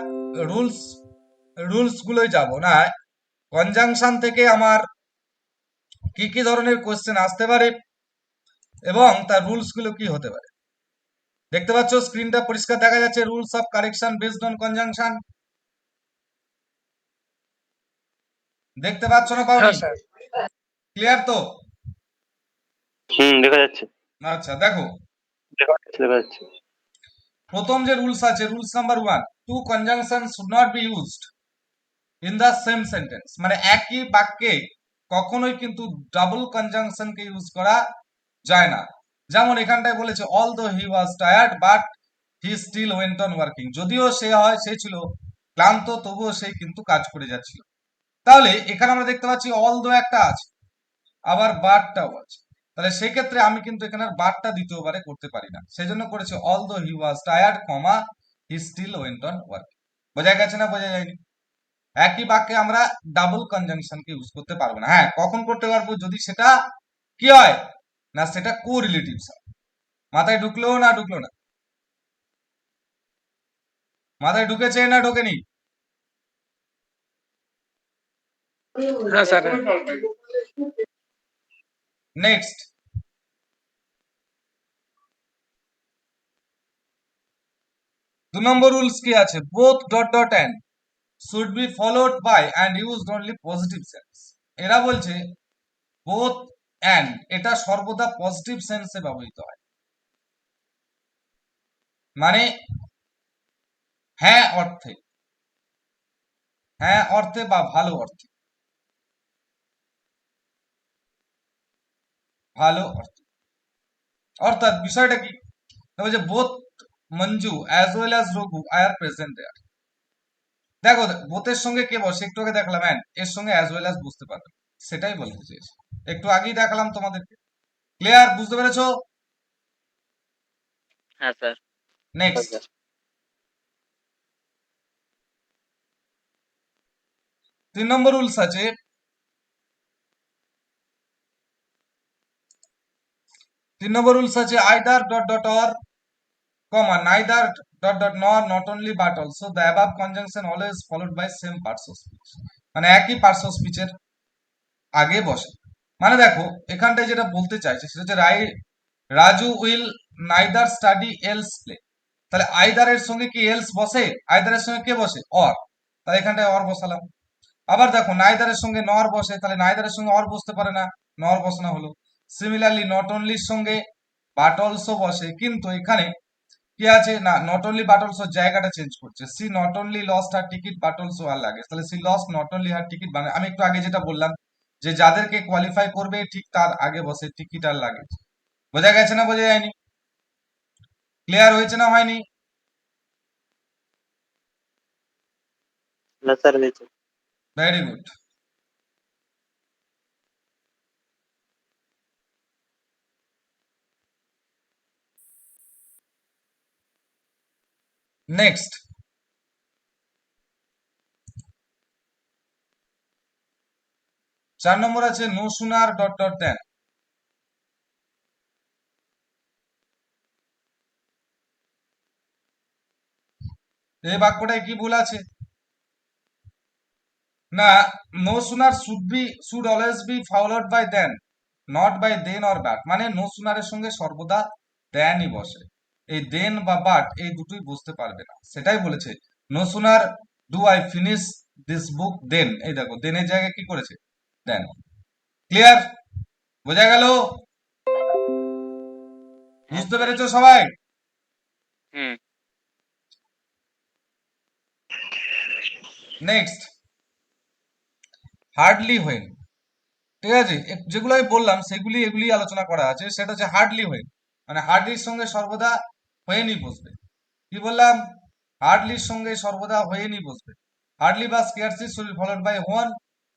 রুলস, রুলস গুলোই যাব না। কনজাংশন থেকে আমার কি কি ধরনের কোশ্চেন আসতে পারে এবং তার রুলস গুলো কি হতে পারে। দেখতে পাচ্ছ স্ক্রিনটা পরিষ্কার দেখা যাচ্ছে, rules of correction based on conjunction. দেখতে পাচ্ছ না হ্যাঁ পাওনি? স্যার। ক্লিয়ার তো? দেখা যাচ্ছে, আচ্ছা দেখো, দেখা যাচ্ছে, দেখা যাচ্ছে। প্রথম যে রুলস আছে, rules number 1, two conjunction should not be used in the same sentence. মানে একই বাক্যে কখনোই কিন্তু ডাবল কনজাংশনকে ইউজ করা যায় না। যেমন এখানটায় বলেছে although he was tired but he still went on working. যদিও সে ছিল ক্লান্ত, তবুও সে কিন্তু কাজ করে যাচ্ছিল। তাহলে এখানে আমরা দেখতে পাচ্ছি অল দো একটা আছে, আবার বাটটাও আছে। তাহলে সেই ক্ষেত্রে আমি কিন্তু এখানে বাটটা দ্বিতীয়বারে করতে পারি না, সেজন্য করেছে although he was tired, comma he still went on working. বোঝা গেছে না বোঝা যায়নি? একই বাক্যে আমরা ডাবল কনজাংশনকে ইউজ করতে পারবো না। হ্যাঁ, কখন করতে পারবো, যদি সেটা কি হয় না, সেটা কোরিলেটিভস হয়। মাথায় ঢুকলো না ঢুকলো না? মাথায় ঢুকেছে না ঢোকেনি? হ্যাঁ স্যার। নেক্সট, দু নম্বর রুলস কি আছে, both dot dot and should be followed by and used only positive sense. এরা বলছে বোথ অ্যান্ড এটা সর্বদা পজিটিভ সেন্সে ব্যবহৃত হয়। মানে হ্যাঁ অর্থে, হ্যাঁ অর্থে বা ভালো অর্থে, ভালো অর্থে। অর্থাৎ বিষয়টা কি, যে both Manju as well as Raghu are present there. দেখো বোথের সঙ্গে কে বসে, একটু আগে দেখলাম, অ্যান্ড এর সঙ্গে অ্যাজ ওয়েল অ্যাজ বুঝতে পারবে, সেটাই বলতে চেয়েছি, একটু আগেই দেখালাম তোমাদেরকে। ক্লিয়ার? বুঝতে পেরেছো? হ্যাঁ স্যার। নেক্সট, 3 নম্বর রুলস আছে, 3 নম্বর রুলস আছে either dot dot or comma neither dot dot nor not only but also the above conjunction always followed by same parts of speech. মানে একই পার্টস অফ স্পিচের আগে বসে। মানে দেখো এখানটায় যেটা বলতে চাইছে সেটা হচ্ছে Raju will neither study else play. তাহলে আইদার এর সঙ্গে কি এলস বসে? আইদার এর সঙ্গে কে বসে? অর। তাহলে এখানটায় অর বসালাম। আবার দেখো নাইদারের সঙ্গে নর বসে, তাহলে নাইদারের সঙ্গে অর বসতে পারে না, নর বসানো হলো। সিমিলারলি নট অনলির সঙ্গে বাট অলসো বসে, কিন্তু এখানে কি আছে না, নট অনলি বাট অলসো জায়গাটা চেঞ্জ করছে। She not only lost her ticket but also her luggage, তাহলে she lost not only her ticket, মানে আমি একটু আগে যেটা বললাম যে যাদেরকে কোয়ালিফাই করবে ঠিক তার আগে বসে টিকিট আর লাগেজ। বোঝা গেছে না বোঝা যায়নি? ক্লিয়ার হয়েছে না হয়নি? না স্যার হয়েছে। Very good. নেক্সট, চার নম্বর আছে no sooner dot dot than. এই বাক্যটায় কি ভুল আছে? না, no sooner should always be followed by than, not by then or but, মানে নো সুনারের সঙ্গে সর্বদা দেনই বসে, এই দেন বা বাট এই দুটোই বুঝতে পারবে না, সেটাই বলেছে। No sooner do I finish this book then, এই দেখো দেনের জায়গায় কি করেছে, দেন। ক্লিয়ার? বোঝা গেল? বুঝতে পেরেছো সবাই? হুম। Next, hardly when. ঠিক আছে, যেগুলো আমি বললাম সেগুলি এগুলি আলোচনা করা আছে। সেটা হচ্ছে হার্ডলি হোয়েন, মানে হার্ডলির সঙ্গে সর্বদা হোয়েনই বসবে। কি বললাম? হার্ডলির সঙ্গে সর্বদা হোয়েনই বসবে। হার্ডলি বা scarcely should followed by when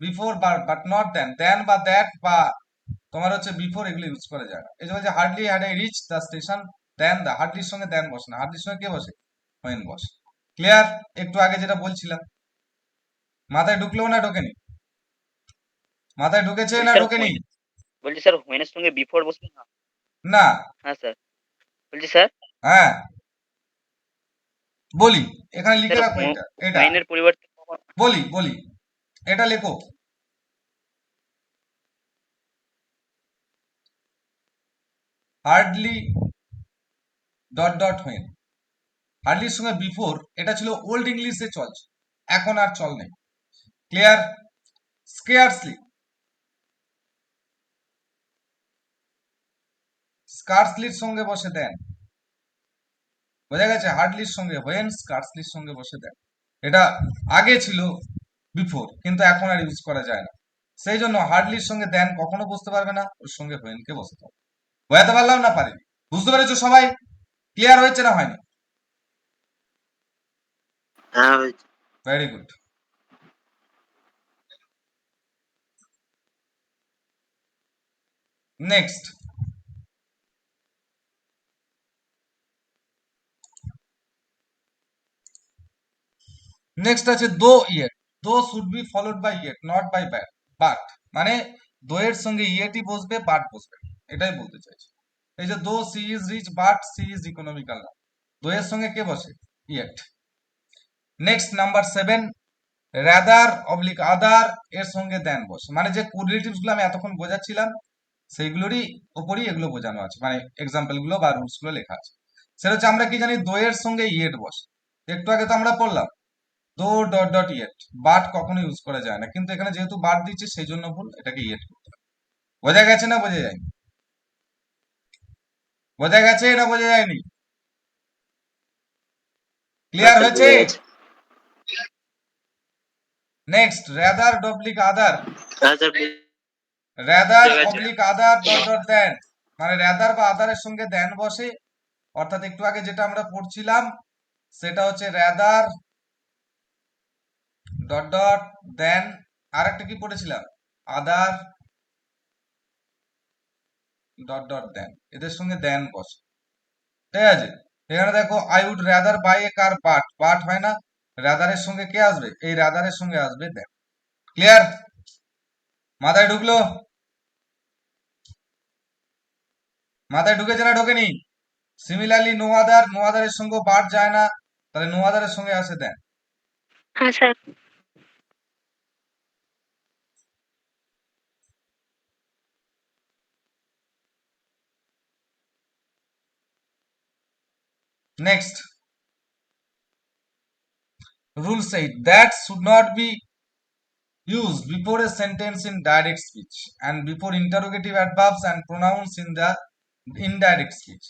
before but not then, then বা দ্যাট বা তোমার হচ্ছে বিফোর এগুলো ইউজ করা যায় না। এই যে hardly had I reach the station then the, হার্ডলির সঙ্গে দেন বসে না, হার্ডলির সঙ্গে কে বসে, হোয়েন বসে। ক্লিয়ার? একটু আগে যেটা বলছিলাম, মাথায় ঢুকলো না ঢোকেনি? মাথায় ঢুকেছে বলছি না স্যার ঢোকেনি? বলছি স্যার হোয়েনের সঙ্গে বিফোর বসবে না? না। হ্যাঁ স্যার। বলছি স্যার, হ্যাঁ বলি, এখানে স্যার লিখে রাখো এটা, এটা হোয়েনের পরিবর্তে বলি বলি, এটা লেখো, হার্ডলি ডট ডট হোয়েন। হার্ডলির সঙ্গে বিফোর এটা ছিল ওল্ড ইংলিশে চলছে, এখন আর চল নেই। ক্লিয়ার? স্কেয়ারসলি, স্কার্সলির সঙ্গে বসে দেন। বোঝা গেছে? হার্ডলির সঙ্গে হোয়েন, স্কার্সলির সঙ্গে বসে দেন। এটা আগে ছিল বিফোর, কিন্তু এখন আর ইউজ করা যায় না। সেই জন্য হার্ডলির সঙ্গে দেন কখনো বসতে পারবে না, ওর সঙ্গে হোয়েনকে বসতে হবে। বোঝাতে পারলাম না পারিনি? বুঝতে পেরেছো সবাই? ক্লিয়ার হয়েছে না হয়নি? হ্যাঁ হয়েছে। Very good. নেক্সট, নেক্সট আছে though yet. Though should be followed by yet not by but, মানে দো এর সঙ্গে ইয়েটই বসবে, বাট বসবে, এটাই বলতে চাইছি। এই যে though she is rich but she is economical না, দো এর সঙ্গে কে বসে, yet. Next number 7, rather oblique other এর সঙ্গে দেন বসে, মানে যে কোরিলেটিভস গুলো আমি এতক্ষণ বোঝাচ্ছিলাম সেইগুলোরই উপরই এগুলো বোঝানো আছে, মানে এক্সাম্পল গুলো বা রুলস গুলো লেখা আছে। সেটা হচ্ছে আমরা কি জানি, দো এর সঙ্গে ইয়েট বসে, একটু আগে তো আমরা পড়লাম দো ডট ডট ইয়েট, বাট কখনো ইউজ করা যায় না, কিন্তু এখানে যেহেতু বাট দিচ্ছে সেই জন্য ভুল, এটাকে ইয়েট করতে হবে। বোঝা গেছে না বোঝা যায়নি? বোঝা গেছে না বোঝা যায়নি? ক্লিয়ার হয়েছে? নেক্সট, রাদার ডবলিক আদার। হ্যাঁ স্যার রাদার বুঝে গেছে। অবলিক আদার ডট ডট দেন, মানে রাদার বা আদারের সঙ্গে দেন বসে, অর্থাৎ একটু আগে যেটা আমরা পড়ছিলাম সেটা হচ্ছে রাদার ডট ডট দেন, আর একটা কি পড়েছিলাম, আদার ডট ডট দেন, এদের সঙ্গে দেন বসে। ঠিক আছে, এখানে দেখো I would rather buy a car, but but হয় না, রাদারের সঙ্গে কে আসবে, এই রাদারের সঙ্গে আসবে দেন। ক্লিয়ার? মাথায় ঢুকলো? মাথায় ঢুকেছে না ঢোকেনি? সিমিলারলি নো আদার, নো আদারের সঙ্গে বাট যায় না, তাহলে নো আদারের সঙ্গে আসে দেন। হ্যাঁ sir. Next, rule said that should not be used before a sentence in direct speech and before interrogative adverbs and pronouns in the indirect speech.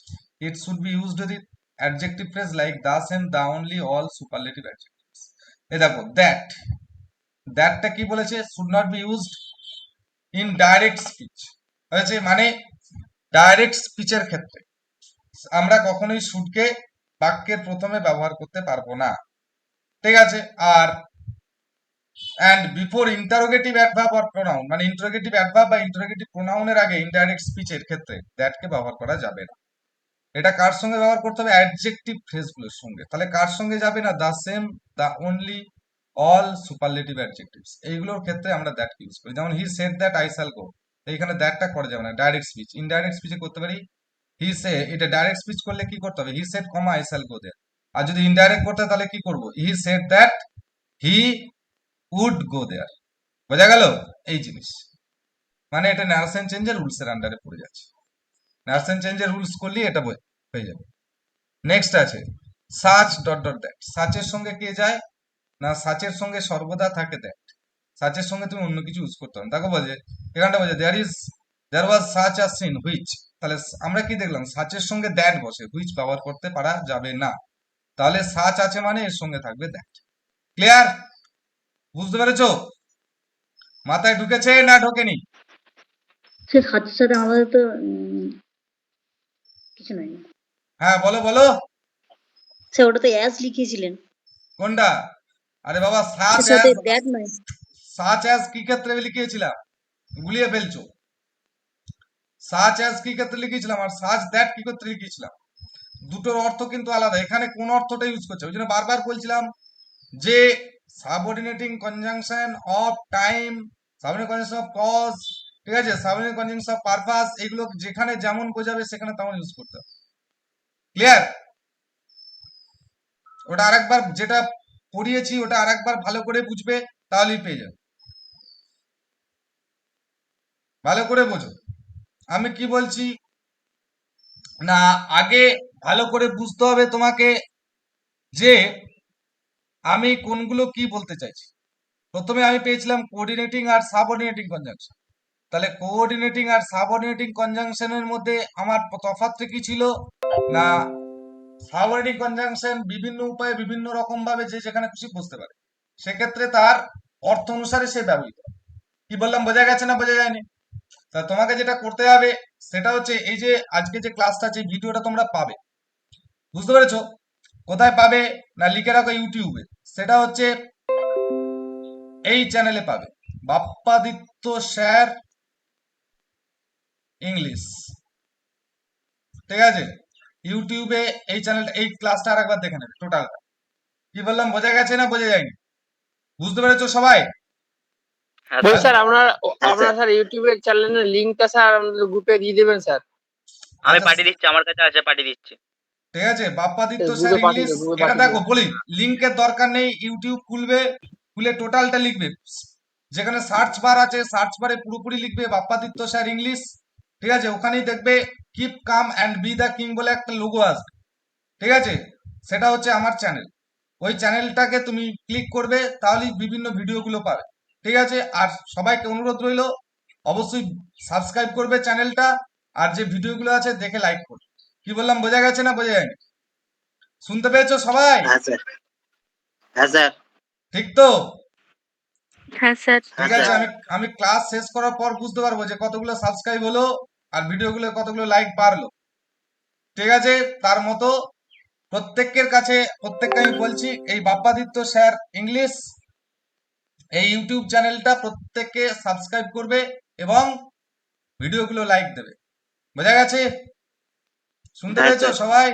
It should be used with adjective phrase like thus and the only, all superlative adjectives. এই দেখো দ্যাটটা কি বলেছে, should not be used in direct speech হয়েছে, মানে direct স্পিচের ক্ষেত্রে আমরা কখনোই শুডকে বাক্যের প্রথমে ব্যবহার করতে পারবো না, ঠিক আছে। আর and before interrogative adverb or pronoun, মানে interrogative adverb বা interrogative pronoun এর আগে indirect speech এর ক্ষেত্রে that কে ব্যবহার করা যাবে না। এটা কার সঙ্গে ব্যবহার করতে হবে, অ্যাডজেক্টিভ ফ্রেজগুলোর সঙ্গে। তাহলে কার সঙ্গে যাবে না, the same, the only, all, superlative adjectives, এইগুলোর ক্ষেত্রে আমরা that ইউজ করি। যেমন he said that I shall go, এইখানে thatটা করা যাবে না, ডাইরেক্ট স্পিচ। ইনডাইরেক্ট স্পিচে করতে পারি he say, এটা ডাইরেক্ট স্পিচ করলে কি করতে হবে, he said, I shall go there। আর যদি ইনডাইরেক্ট করতে হয় তাহলে কি করব, he said that he would go there। বোঝা গেল এই জিনিস, মানে এটা নার্সেন চেঞ্জের রুলস এর আন্ডারে পড়ে যাচ্ছে। নার্সেন চেঞ্জের রুলস করলে এটা হয়ে যাবে। নেক্সট আছে সাচ ডট ডট দ্যাট। সাচের সঙ্গে কে যায় না, সাচের সঙ্গে সর্বদা থাকে দ্যাট। সাচের সঙ্গে তুমি অন্য কিছু ইউজ করতে হবে। তাকে বলে এখানটা বলে there was such a scene which, তাহলে আমরা কি দেখলাম, সাচের সঙ্গে দ্যাট বসে, হুইচ ব্যবহার করতে পারা যাবে না। তাহলে সাচ আছে মানে এর সঙ্গে থাকবে দ্যাট। ক্লিয়ার, বুঝতে পেরেছো? মাথায় ঢুকেছে না ঢোকেনি? সে সাথে সাথে আমাদের তো কিছু নাই। হ্যাঁ বলো বলো, সে ওটা তো অ্যাজ লিখেছিলেন, কোনটা? আরে বাবা সাচ সে সাথে অ্যাজ, দ্যাট নয়। সাচ অ্যাজ কি ক্ষেত্রে লিখিয়েছিলাম, গুলিয়ে ফেলছো। সাচ অ্যাজ কি ক্ষেত্রে লিখিয়েছিলাম আর সাচ দ্যাট কি ক্ষেত্রে লিখিয়েছিলাম, দুটোর অর্থ কিন্তু আলাদা। এখানে কোন অর্থটা ইউজ করছে, ওই জন্য বারবার বলছিলাম যে subordinating conjunction of time, subordinating conjunction of cause, ঠিক আছে, সাবঅর্ডিনেটিং কনজাংশন অফ পারপাস, এগুলো যেখানে যেমন বোঝাবে সেখানে তেমন ইউজ করতে হবে। ক্লিয়ার? ওটা আরেকবার যেটা পড়িয়েছি ওটা আরেকবার ভালো করে বুঝবে, তাহলেই পেয়ে যাবে। ভালো করে বোঝো আমি কি বলছি না, আগে ভালো করে বুঝতে হবে তোমাকে যে আমি কোনগুলো কি বলতে চাইছি। প্রথমে আমি পেয়েছিলাম কোঅর্ডিনেটিং আর সাবঅর্ডিনেটিং কনজাংশন। তাহলে কোঅর্ডিনেটিং আর সাবঅর্ডিনেটিং কনজাংশনের মধ্যে আমার তফাৎটা কি ছিল না, সাবঅর্ডিনেটিং কনজাংশন বিভিন্ন উপায়ে বিভিন্ন রকম ভাবে যে যেখানে খুশি বুঝতে পারে, সেক্ষেত্রে তার অর্থ অনুসারে সে ব্যবহৃত। কি বললাম, বোঝা গেছে না বোঝা যায়নি? তা তোমাকে যেটা করতে হবে সেটা হচ্ছে এই যে আজকে যে ক্লাসটা আছে ভিডিওটা তোমরা পাবে, বুঝতে পেরেছো? কোথায় পাবে না, লিখে রাখো ইউটিউবে, সেটা হচ্ছে এই চ্যানেলে পাবে, বাপ্পাদিত্য স্যার ইংলিশ, ঠিক আছে? ইউটিউবে এই চ্যানেলটা, এই ক্লাসটা আরেকবার দেখে নেবে টোটালটা। কি বললাম, বোঝা গেছে না বোঝা যায়নি? বুঝতে পেরেছো সবাই? হ্যাঁ বল স্যার। স্যার আপনার হ্যাঁ স্যার। স্যার ইউটিউবের চ্যানেলের লিংকটা স্যার আমাদের গ্রুপে দিয়ে দেবেন স্যার। আমি আচ্ছা, পাঠিয়ে দিচ্ছি, আমার কাছে আছে, পাঠিয়ে দিচ্ছি। ঠিক আছে, বাপ্পাদিত্য স্যার গ্রুপে পাঠিয়ে ইংলিশ। দেবো, গ্রুপে এটা পাঠিয়ে দেখো দেবো। বলি, লিংকের দরকার নেই, ইউটিউব খুলবে, খুলে টোটালটা লিখবে, যেখানে সার্চ বার আছে সার্চ বারে পুরোপুরি লিখবে বাপ্পাদিত্য স্যার ইংলিশ, ঠিক আছে? ওখানেই দেখবে keep calm and B the king বলে একটা লোগো আসবে, ঠিক আছে? সেটা হচ্ছে আমার চ্যানেল। ওই চ্যানেলটাকে তুমি ক্লিক করবে, তাহলেই বিভিন্ন ভিডিওগুলো পাবে, ঠিক আছে? আর সবাইকে অনুরোধ রইল অবশ্যই সাবস্ক্রাইব করবে চ্যানেলটা, আর যে ভিডিওগুলো আছে দেখে লাইক করবে। কি বললাম, বোঝা গেছে না বোঝা যায়নি? শুনতে পেয়েছো সবাই? হ্যাঁ স্যার। হ্যাঁ স্যার। ঠিক তো? হ্যাঁ স্যার। হ্যাঁ ঠিক আছে, স্যার। আমি ক্লাস শেষ করার পর বুঝতে পারবো যে কতগুলো সাবস্ক্রাইব হলো আর ভিডিওগুলো কতগুলো লাইক বাড়লো, ঠিক আছে? তার মতো প্রত্যেকের কাছে প্রত্যেককে আমি বলছি, এই বাপ্পাদিত্য স্যার ইংলিশ এই ইউটিউব চ্যানেলটা প্রত্যেককে সাবস্ক্রাইব করবে এবং ভিডিওগুলো লাইক দেবে। বোঝা গেছে? শুনতে হ্যাঁ পেয়েছো স্যার। সবাই?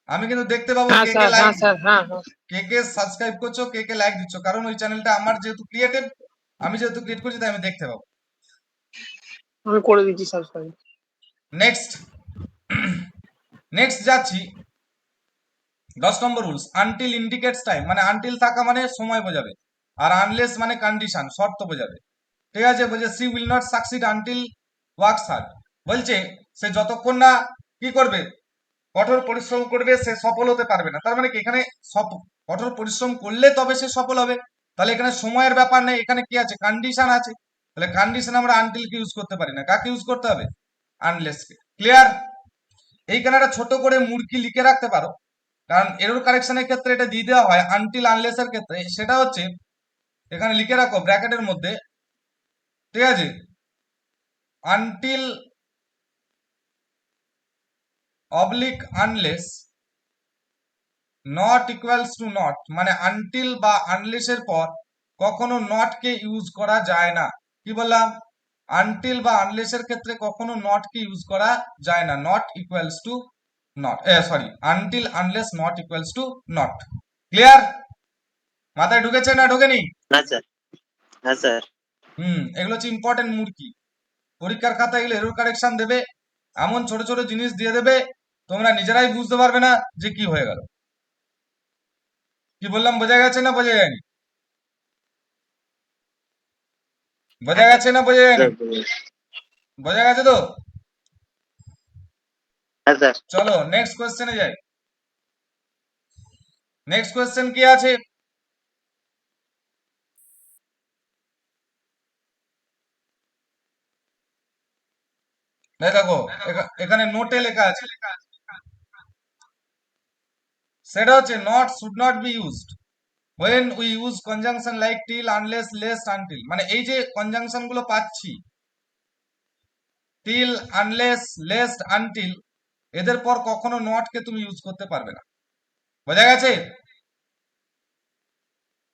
আমি কিন্তু দেখতে পাবো হ্যাঁ কে কে স্যার, লাইক, হ্যাঁ স্যার, হ্যাঁ হ্যাঁ। কে কে সাবস্ক্রাইব করছো, কে কে লাইক দিচ্ছ, কারণ ওই চ্যানেলটা আমার যেহেতু ক্রিয়েটিভ, আমি যেহেতু ক্রিয়েট করছি তাই আমি দেখতে পাবো। আমি করে দিচ্ছি সাবস্ক্রাইব। নেক্সট নেক্সট যাচ্ছি 10 নম্বর রুলস। আনটিল ইন্ডিকেটস টাইম, মানে আনটিল থাকা মানে সময় বোঝাবে, আর আনলেস মানে কন্ডিশন, শর্ত বোঝাবে, ঠিক আছে? বলছে she will not succeed until works hard, বলছে সে যতক্ষণ না কি করবে, কঠোর পরিশ্রম করবে সে সফল হতে পারবে না। তার মানে কি এখানে কঠোর পরিশ্রম করলে তবে সে সফল হবে। তাহলে এখানে সময়ের ব্যাপার নেই, এখানে কি আছে, কন্ডিশন আছে। তাহলে কন্ডিশন আমরা আনটিল কে ইউজ করতে পারি না, কাকে ইউজ করতে হবে, আনলেস কে। ক্লিয়ার? এইখানে একটা ছোট করে মুরগি লিখে রাখতে পারো, কারণ এরর কারেকশনের ক্ষেত্রে এটা দিয়ে দেওয়া হয় আনটিল আনলেস এর ক্ষেত্রে। সেটা হচ্ছে এখানে লিখে রাখো ব্র্যাকেটের মধ্যে, ঠিক আছে, until oblique unless not equals to not, মানে আনটিল বা আনলেস এর পর কখনো নট কে ইউজ করা যায় না। কি বললাম? আনটিল বা আনলেস এর ক্ষেত্রে কখনো নট কে ইউজ করা যায় না। Not equals to not, sorry, until unless not equals to not. Clear? মাথায় ঢুকেছে না ঢোকেনি? হ্যাঁ স্যার। হ্যাঁ স্যার। এগুলো হচ্ছে ইম্পর্টেন্ট মুরগি। পরীক্ষার খাতায় এগুলো এরর কারেকশন দেবে, এমন ছোট ছোট জিনিস দিয়ে দেবে তোমরা নিজেরাই বুঝতে পারবে না যে কি হয়ে গেল। কি বললাম বোঝা গেছে না বোঝা যায়নি? বোঝা গেছে না বোঝা যায়নি? বোঝা গেছে তো? হ্যাঁ স্যার। চলো নেক্সট কোয়েশ্চেনে যাই। নেক্সট কোয়েশ্চেন কি আছে? দেখো এখানে নোটে লেখা আছে, সেটা হচ্ছে not should not be used when we use conjunction like till, unless, lest, until। মানে এই যে কনজাংশন গুলো পাচ্ছি, till, unless, lest, until, এদের পর কখনো নট কে তুমি ইউজ করতে পারবে না। বোঝা গেছে?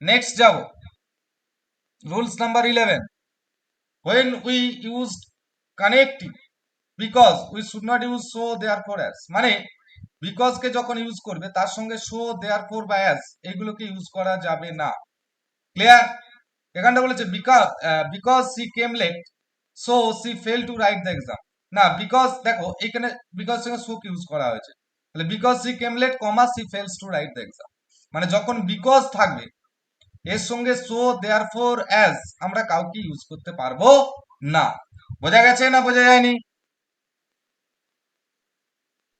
নেক্সট যাও, rules number 11, when we used connecting because we should not use so, therefore, as। মানে বিকজ কে যখন ইউজ করবে তার সঙ্গে সো, দেয়ারফোর বা অ্যাজ এইগুলোকে ইউজ করা যাবে না। ক্লিয়ার? এখানটা বলেছে because she came late so she fail to write the exam. না, বিকজ দেখো এখানে বিকজ সঙ্গে সো কে ইউজ করা হয়েছে, তাহলে because she came late comma she fails to write the exam. মানে যখন বিকজ থাকবে এর সঙ্গে সো, দেয়ারফোর, অ্যাজ আমরা কাউকে ইউজ করতে পারবো না। বোঝা গেছে না বোঝা যায়নি?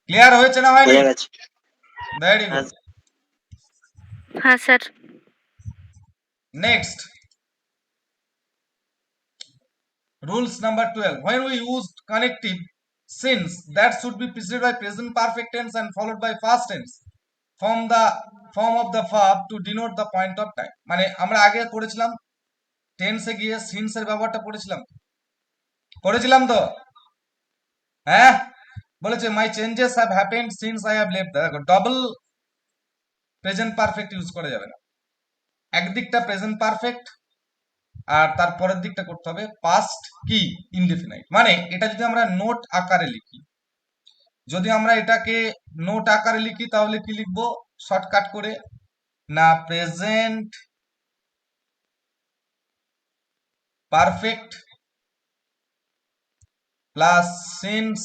ক্লিয়ার হয়েছে না হয়নি? বোঝা গেছে। ভেরি হ্যাঁ গুড। হ্যাঁ sir. Next, rules number 12. When we use connective since, that should be preceded by present perfect tense and followed by past tense from the form of the verb to denote the point of time। মানে আমরা আগে পড়েছিলাম টেন্সে গিয়ে since এর ব্যবহারটা পড়েছিলাম তো? হ্যাঁ, বলেছে my changes have happened since I have left. দেখো ডবল প্রেজেন্ট পারফেক্ট ইউজ করা যাবে না, একদিকটা প্রেজেন্ট পারফেক্ট আর তার পরের দিকটা করতে হবে পাস্ট কি ইনডিফিনাইট। মানে এটা যদি আমরা নোট আকারে লিখি, যদি আমরা এটাকে নোট আকারে লিখি তাহলে কি লিখবো শর্টকাট করে? না, present perfect plus since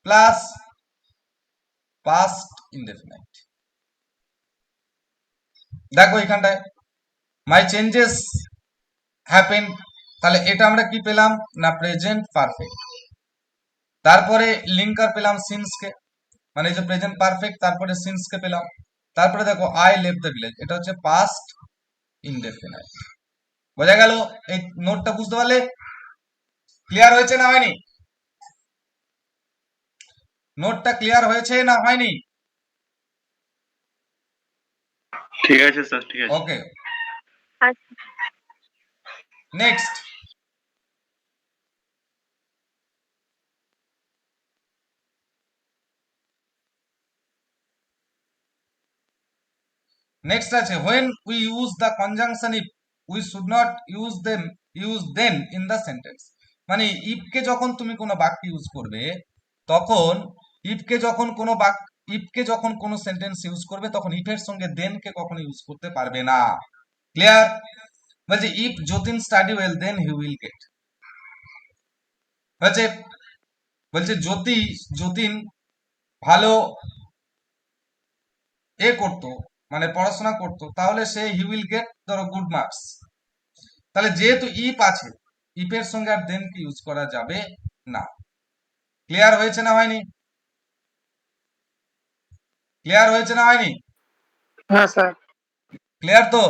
plus past indefinite. দেখো এখানটায় মাই চেঞ্জেস হ্যাপেন, তাহলে এটা আমরা কি পেলাম না প্রেজেন্ট পারফেক্ট, তারপরে লিঙ্কার পেলাম সিন্স কে, মানে যে প্রেজেন্ট পারফেক্ট তারপরে সিন্স কে পেলাম, তারপরে দেখো আই লেফট দ্য ভিলেজ, এটা হচ্ছে পাস্ট ইনডেফিনাইট। বোঝা গেল? এই নোটটা বুঝতে পারলে? ক্লিয়ার হয়েছে না হয়নি? নোটটা ক্লিয়ার হয়েছে না হয়নি? ঠিক আছে স্যার, ঠিক আছে। ওকে, আচ্ছা। নেক্সট, নেক্সট আছে when we use the conjunction if, we should not use them in the sentence। মানে if কে যখন তুমি কোনো বাক্য ইউজ করবে তখন if কে যখন কোনো সেন্টেন্স ইউজ করবে তখন if এর সঙ্গে then কে কখনো ইউজ করতে পারবে না। ক্লিয়ার? বলছে if Jatin study well then he will get. বলছে যতীন ভালো করতো, মানে পড়াশোনা করতো, তাহলে সে হি উইল গেট ধরো গুড মার্কস। তাহলে যেহেতু ইফ আছে, ইফ এর সঙ্গে আর দেন কে ইউজ করা যাবে না। ক্লিয়ার হয়েছে না হয়নি? ক্লিয়ার হয়েছে না হয়নি? হ্যাঁ স্যার। ক্লিয়ার তো?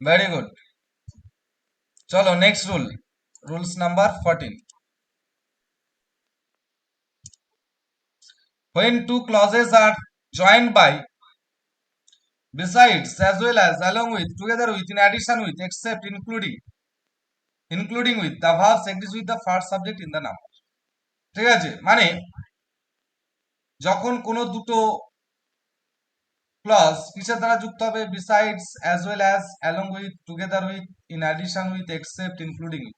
Very good. চলো next rule, rules number 14। When two clauses are joined by, besides, as well as, along with, together with, in addition with, except, including with, the verbs exist with the first subject in the number. ঠিক আছে, মানে যখন কোনো দুটো clause কিসের দ্বারা যুক্ত হবে? Besides, as well as, along with, together with, in addition with, except, including with,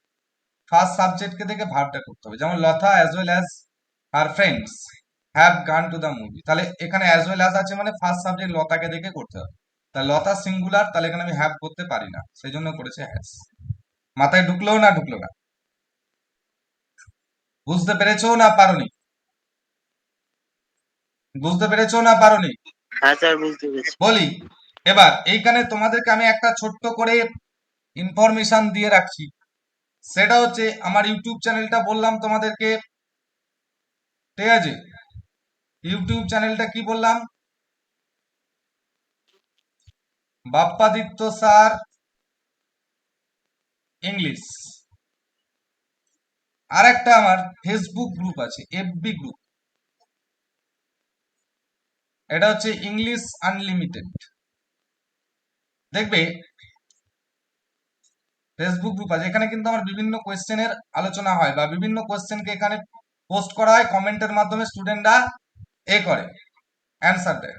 first সাবজেক্টকে দেখে ভার্বটা করতে হবে। যেমন Lata as well as her friends have gone to the movie, তাহলে এখানে অ্যাজ ওয়েল অ্যাজ আছে মানে ফার্স্ট সাবজেক্ট লতাকে দেখে করতে হবে। তাহলে লতা সিঙ্গুলার, তাহলে এখানে আমি হ্যাভ করতে পারি না, সেই জন্য করেছে হ্যাজ। মাথায় ঢুকলো না ঢুকলো না? বুঝতে পেরেছো না পারোনি? বুঝতে পেরেছো না পারোনি? হ্যাঁ স্যার, বুঝতে পেরেছি। বলি এবার, এইখানে তোমাদেরকে আমি একটা ছোট্ট করে ইনফরমেশন দিয়ে রাখছি, সেটা হচ্ছে আমার ইউটিউব চ্যানেলটা বললাম তোমাদেরকে, ঠিক আছে? ইউটিউব চ্যানেলটা কি বললাম? Bappaditya sir English. আর একটা আমার ফেসবুক গ্রুপ আছে, এফবি গ্রুপ, এটা হচ্ছে ইংলিশ আনলিমিটেড। দেখবে ফেসবুক গ্রুপ আছে, এখানে কিন্তু আমার বিভিন্ন কোয়েশ্চেনের আলোচনা হয় বা বিভিন্ন কোয়েশ্চেনকে এখানে পোস্ট করা হয়, কমেন্টের মাধ্যমে স্টুডেন্টরা করে অ্যান্সার দেয়।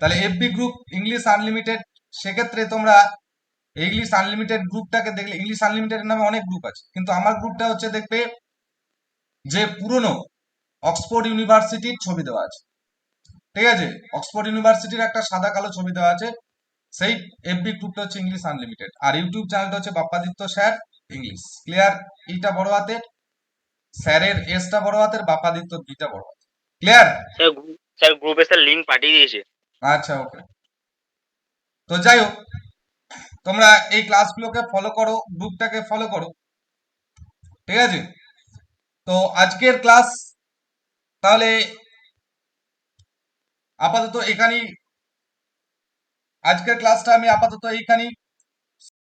তাহলে এফবি গ্রুপ ইংলিশ আনলিমিটেড, সেক্ষেত্রে তোমরা ইংলিশ আনলিমিটেড গ্রুপটাকে দেখলে, ইংলিশ আনলিমিটেড নামে অনেক গ্রুপ আছে, কিন্তু আমার গ্রুপটা হচ্ছে দেখবে যে পুরনো অক্সফোর্ড ইউনিভার্সিটির ছবি দেওয়া আছে, ঠিক আছে? অক্সফোর্ড ইউনিভার্সিটির একটা সাদা কালো ছবি দেওয়া আছে, সেই এফবি গ্রুপটা হচ্ছে ইংলিশ আনলিমিটেড। আর ইউটিউব চ্যানেলটা হচ্ছে বাপ্পাদিত্য স্যার ইংলিশ। ক্লিয়ার? এইটা বড় হাতের, স্যারের এসটা বড় হাতের, বাপ্পাদিত্য বিটা বড় হাতের। ক্লিয়ার? স্যার গ্রুপে স্যার লিঙ্ক পাঠিয়ে দিয়েছে। আচ্ছা, ওকে। তো যাই হোক, তোমরা এই ক্লাসগুলোকে ফলো করো, গ্রুপটাকে ফলো করো, ঠিক আছে? তো আজকের ক্লাস তাহলে আপাতত এখানেই, আজকের ক্লাসটা আমি আপাতত এইখানেই